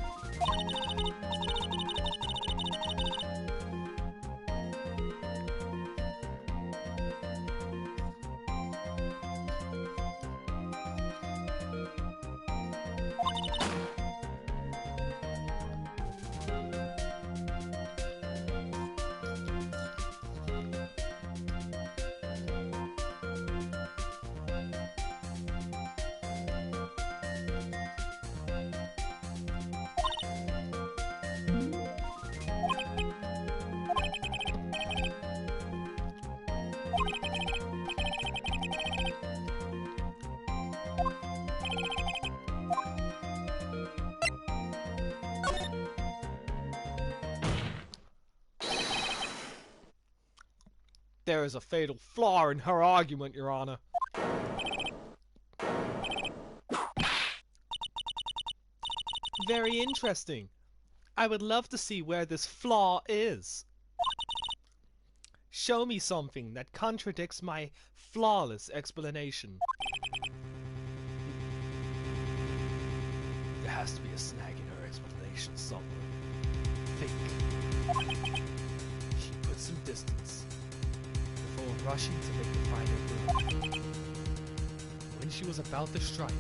Speaker 3: There is a fatal flaw in her argument, Your Honor. Very interesting. I would love to see where this flaw is. Show me something that contradicts my flawless explanation. There has to be a snag in her explanation somewhere. Think. She put some distance before rushing to make the final blow. When she was about to strike,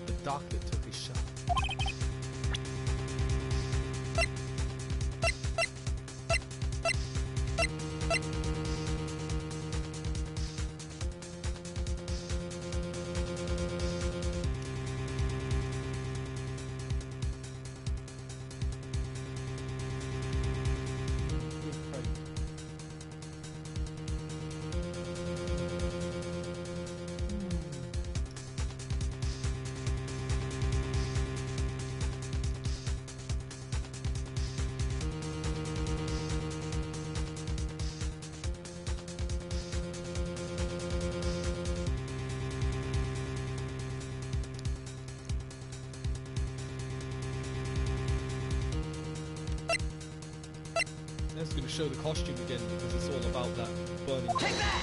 Speaker 3: the doctor took his shot. It's going to show the costume again because it's all about that burning. Take that!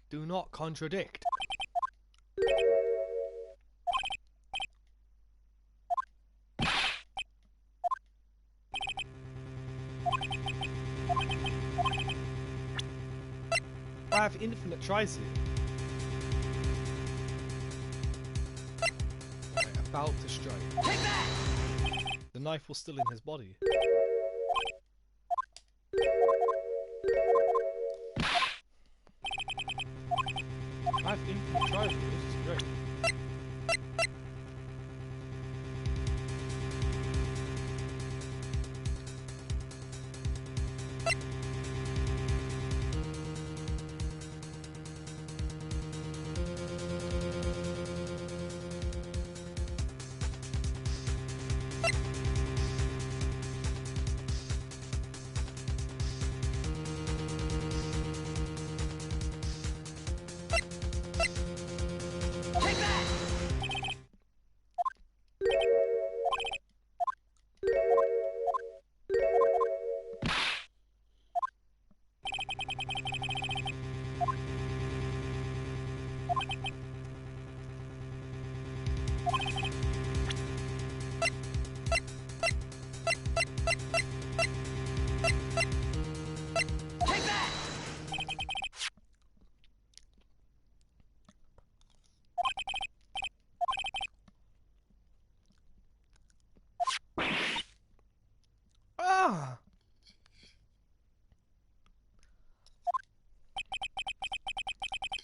Speaker 3: Do not contradict. I have infinite tries here. About to strike. The knife was still in his body. I have infinite tries for this, is great.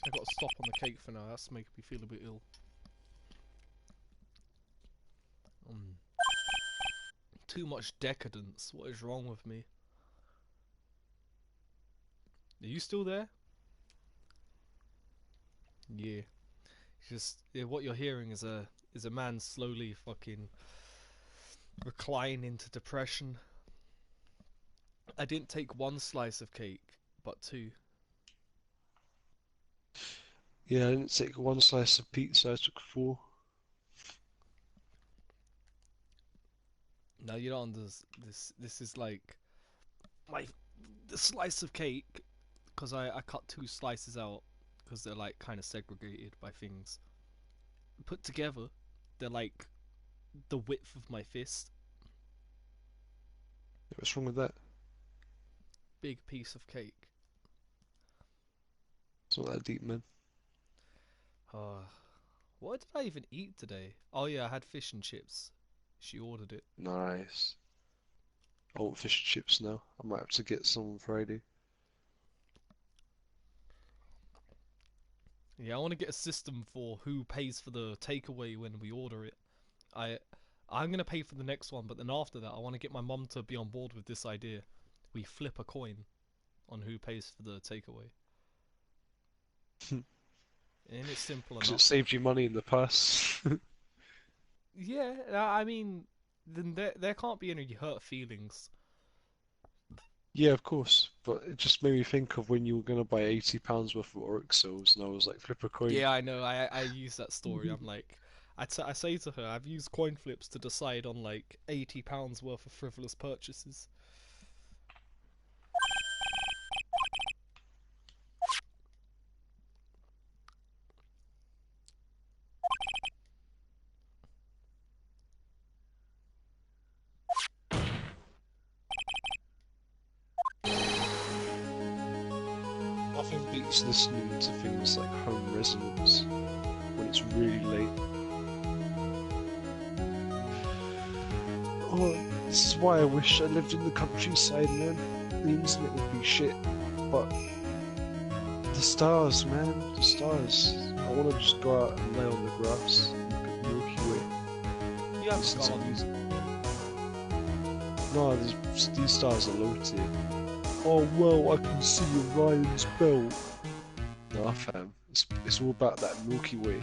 Speaker 3: I gotta stop on the cake for now, that's making me feel a bit ill. Too much decadence, what is wrong with me? Are you still there? Yeah. It's just, yeah, what you're hearing is a man slowly fucking recline into depression. I didn't take one slice of cake, but two.
Speaker 1: Yeah, I didn't take one slice of pizza, I took 4.
Speaker 3: No, you don't understand. This is like the slice of cake, because I cut 2 slices out because they're like kind of segregated by things. Put together, they're like the width of my fist.
Speaker 1: What's wrong with that?
Speaker 3: Big piece of cake.
Speaker 1: It's not that deep, man.
Speaker 3: What did I even eat today? Oh yeah, I had fish and chips. She ordered it.
Speaker 1: Nice. I want fish and chips now. I might have to get some on Friday.
Speaker 3: Yeah, I want to get a system for who pays for the takeaway when we order it. I'm gonna pay for the next one, but then after that, I want to get my mum to be on board with this idea. We flip a coin on who pays for the takeaway. And it's simple
Speaker 1: Because
Speaker 3: enough.
Speaker 1: it saved you money in the past.
Speaker 3: Yeah, I mean, then there can't be any hurt feelings.
Speaker 1: Yeah, of course. But it just made me think of when you were gonna buy £80 worth of Oryx cells, and I was like, flip a coin.
Speaker 3: Yeah, I know. I use that story. I'm like, I say to her, I've used coin flips to decide on like £80 worth of frivolous purchases.
Speaker 1: Nothing beats listening to things like Home Resonance when it's really late. Oh, this is why I wish I lived in the countryside, man. The internet would be shit, but the stars, man, the stars. I want to just go out and lay on the grass and look at the Milky Way.
Speaker 3: You have
Speaker 1: Listen to
Speaker 3: gone.
Speaker 1: music. No, these stars are low tier. Oh well, I can see Orion's belt. Nah, fam, it's all about that Milky Way.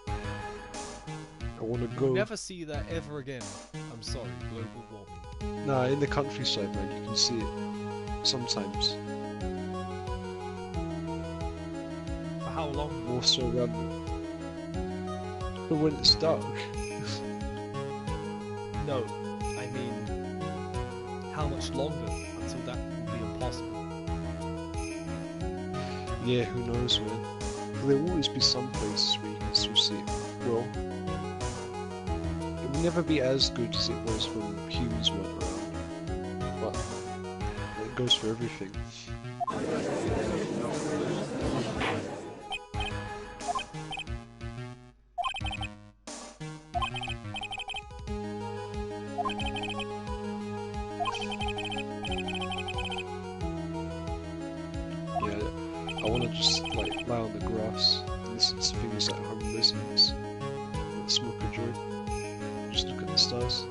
Speaker 1: I want to go.
Speaker 3: You'll never see that ever again. I'm sorry, global warming.
Speaker 1: Nah, in the countryside, man, you can see it sometimes.
Speaker 3: For how long?
Speaker 1: More so around. But when it's dark.
Speaker 3: No, I mean, how much longer until that will be impossible?
Speaker 1: Yeah, who knows, man. There will always be some places where you can still see it. Well, it will never be as good as it was when humans weren't around. But it goes for everything. I want to just like lie on the grass and listen to things like Home Resonance, and smoke a joint, just look at the stars.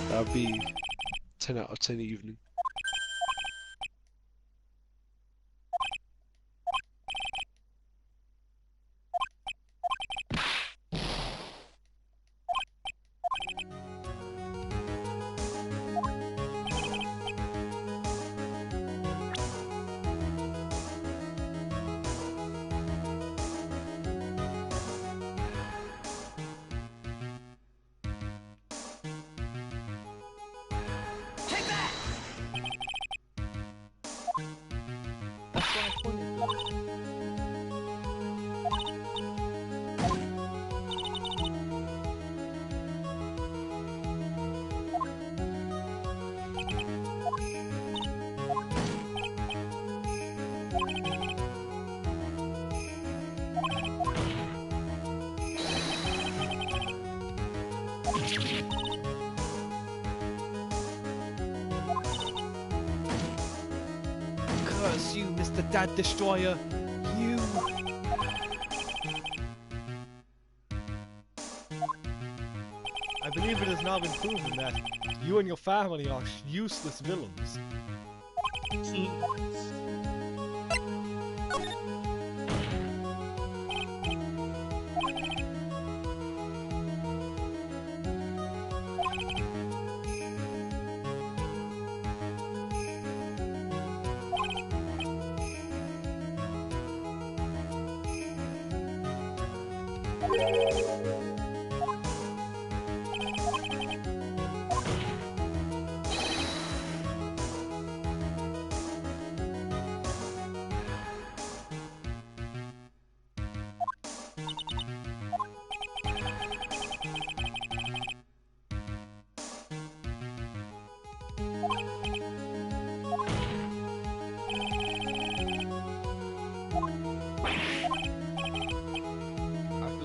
Speaker 1: That would be 10 out of 10 evening.
Speaker 3: That's why I pointed those. Curse you, Mr. Dad Destroyer! You! I believe it has now been proven that you and your family are useless villains.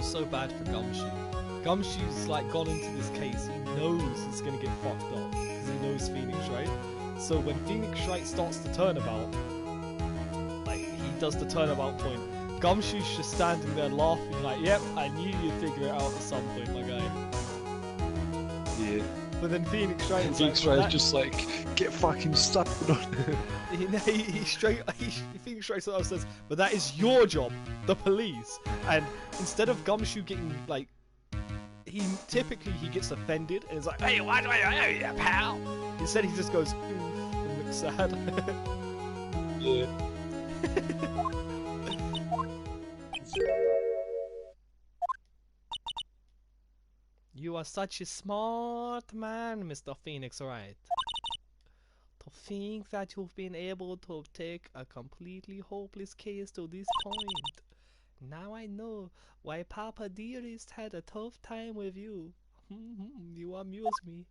Speaker 3: So bad for Gumshoe. Gumshoe's like gone into this case, he knows he's gonna get fucked up because he knows Phoenix Wright. So when Phoenix Wright starts the turnabout, like he does the turnabout point, Gumshoe's just standing there laughing like, yep, I knew you'd figure it out at some point, my guy.
Speaker 1: Yeah,
Speaker 3: But then Phoenix Wright is
Speaker 1: Phoenix
Speaker 3: like,
Speaker 1: Wright is just like, get fucking stuck on it.
Speaker 3: Phoenix Wright says, but that is your job, the police. And instead of Gumshoe getting like, he gets offended and is like, hey, why do I know you, pal? Instead he just goes, oof, and looks sad.
Speaker 1: Yeah.
Speaker 3: You are such a smart man, Mr. Phoenix Wright. To think that you've been able to take a completely hopeless case to this point. Now I know why Papa Dearest had a tough time with you. You amuse me.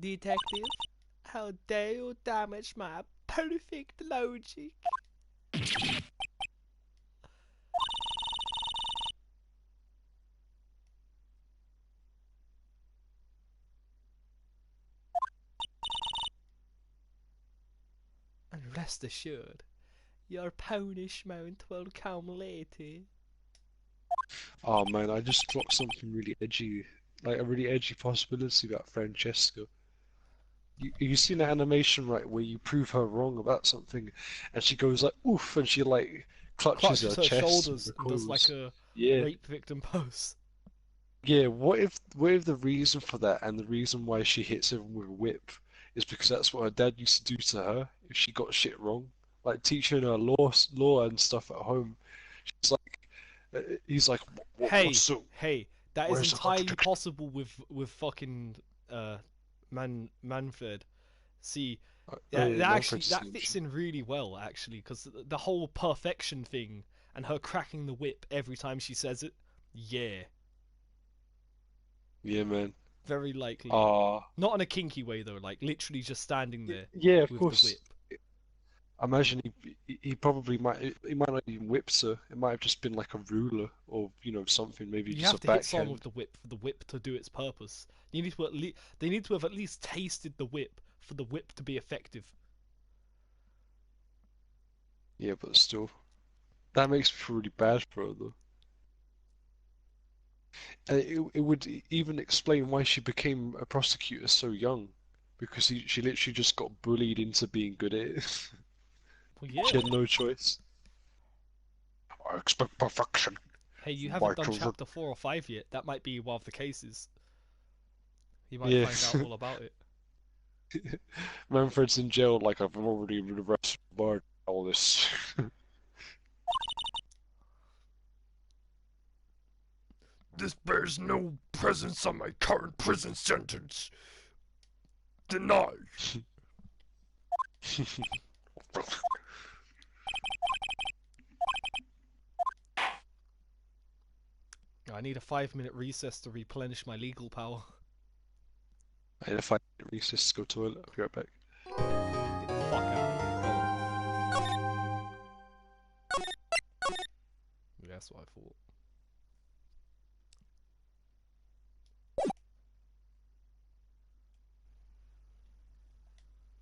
Speaker 3: Detective, how dare you damage my perfect logic? And rest assured, your punishment will come later.
Speaker 1: Oh man, I just clocked something really edgy, like a really edgy possibility about Francesca. You seen that animation, right, where you prove her wrong about something, and she goes like, oof, and she like clutches her
Speaker 3: Clutches her
Speaker 1: chest and
Speaker 3: shoulders and does like
Speaker 1: recoils.
Speaker 3: a
Speaker 1: Yeah,
Speaker 3: rape victim pose.
Speaker 1: yeah. What if the reason for that and the reason why she hits him with a whip is because that's what her dad used to do to her if she got shit wrong, like teaching her law and stuff at home. She's like, he's like, what's so?
Speaker 3: Hey, that is
Speaker 1: Where's the
Speaker 3: entirely
Speaker 1: contradiction?
Speaker 3: possible with fucking Manfred. See,
Speaker 1: Oh
Speaker 3: that,
Speaker 1: yeah,
Speaker 3: that actually
Speaker 1: Manfred's a
Speaker 3: that fits
Speaker 1: solution.
Speaker 3: in really well actually, because the whole perfection thing and her cracking the whip every time she says it, yeah,
Speaker 1: Yeah, man.
Speaker 3: very likely.
Speaker 1: Ah,
Speaker 3: Not in a kinky way though, like literally just standing there
Speaker 1: yeah, of
Speaker 3: with the
Speaker 1: course.
Speaker 3: whip.
Speaker 1: I imagine he probably he might not even whipped her. It might have just been like a ruler or something, maybe
Speaker 3: You
Speaker 1: just a
Speaker 3: have to hit someone with
Speaker 1: backhand.
Speaker 3: the whip for the whip to do its purpose. You need to they need to have at least tasted the whip for the whip to be effective.
Speaker 1: Yeah, but still, that makes me feel really bad for her though. And it would even explain why she became a prosecutor so young, because she literally just got bullied into being good at it.
Speaker 3: Well,
Speaker 1: She
Speaker 3: yeah.
Speaker 1: had no choice. I expect perfection
Speaker 3: Hey, you
Speaker 1: from
Speaker 3: haven't
Speaker 1: my
Speaker 3: done
Speaker 1: children.
Speaker 3: chapter 4 or 5 yet. That might be one of the cases. You might
Speaker 1: Yeah.
Speaker 3: find out all about it.
Speaker 1: Manfred's in jail like I've already been arrested for all this.
Speaker 3: This bears no presence on my current prison sentence. Denied. I need a 5-minute recess to replenish my legal power.
Speaker 1: And if I recess to go toilet, I'll be right back.
Speaker 3: Get the fuck out of here. That's what I thought.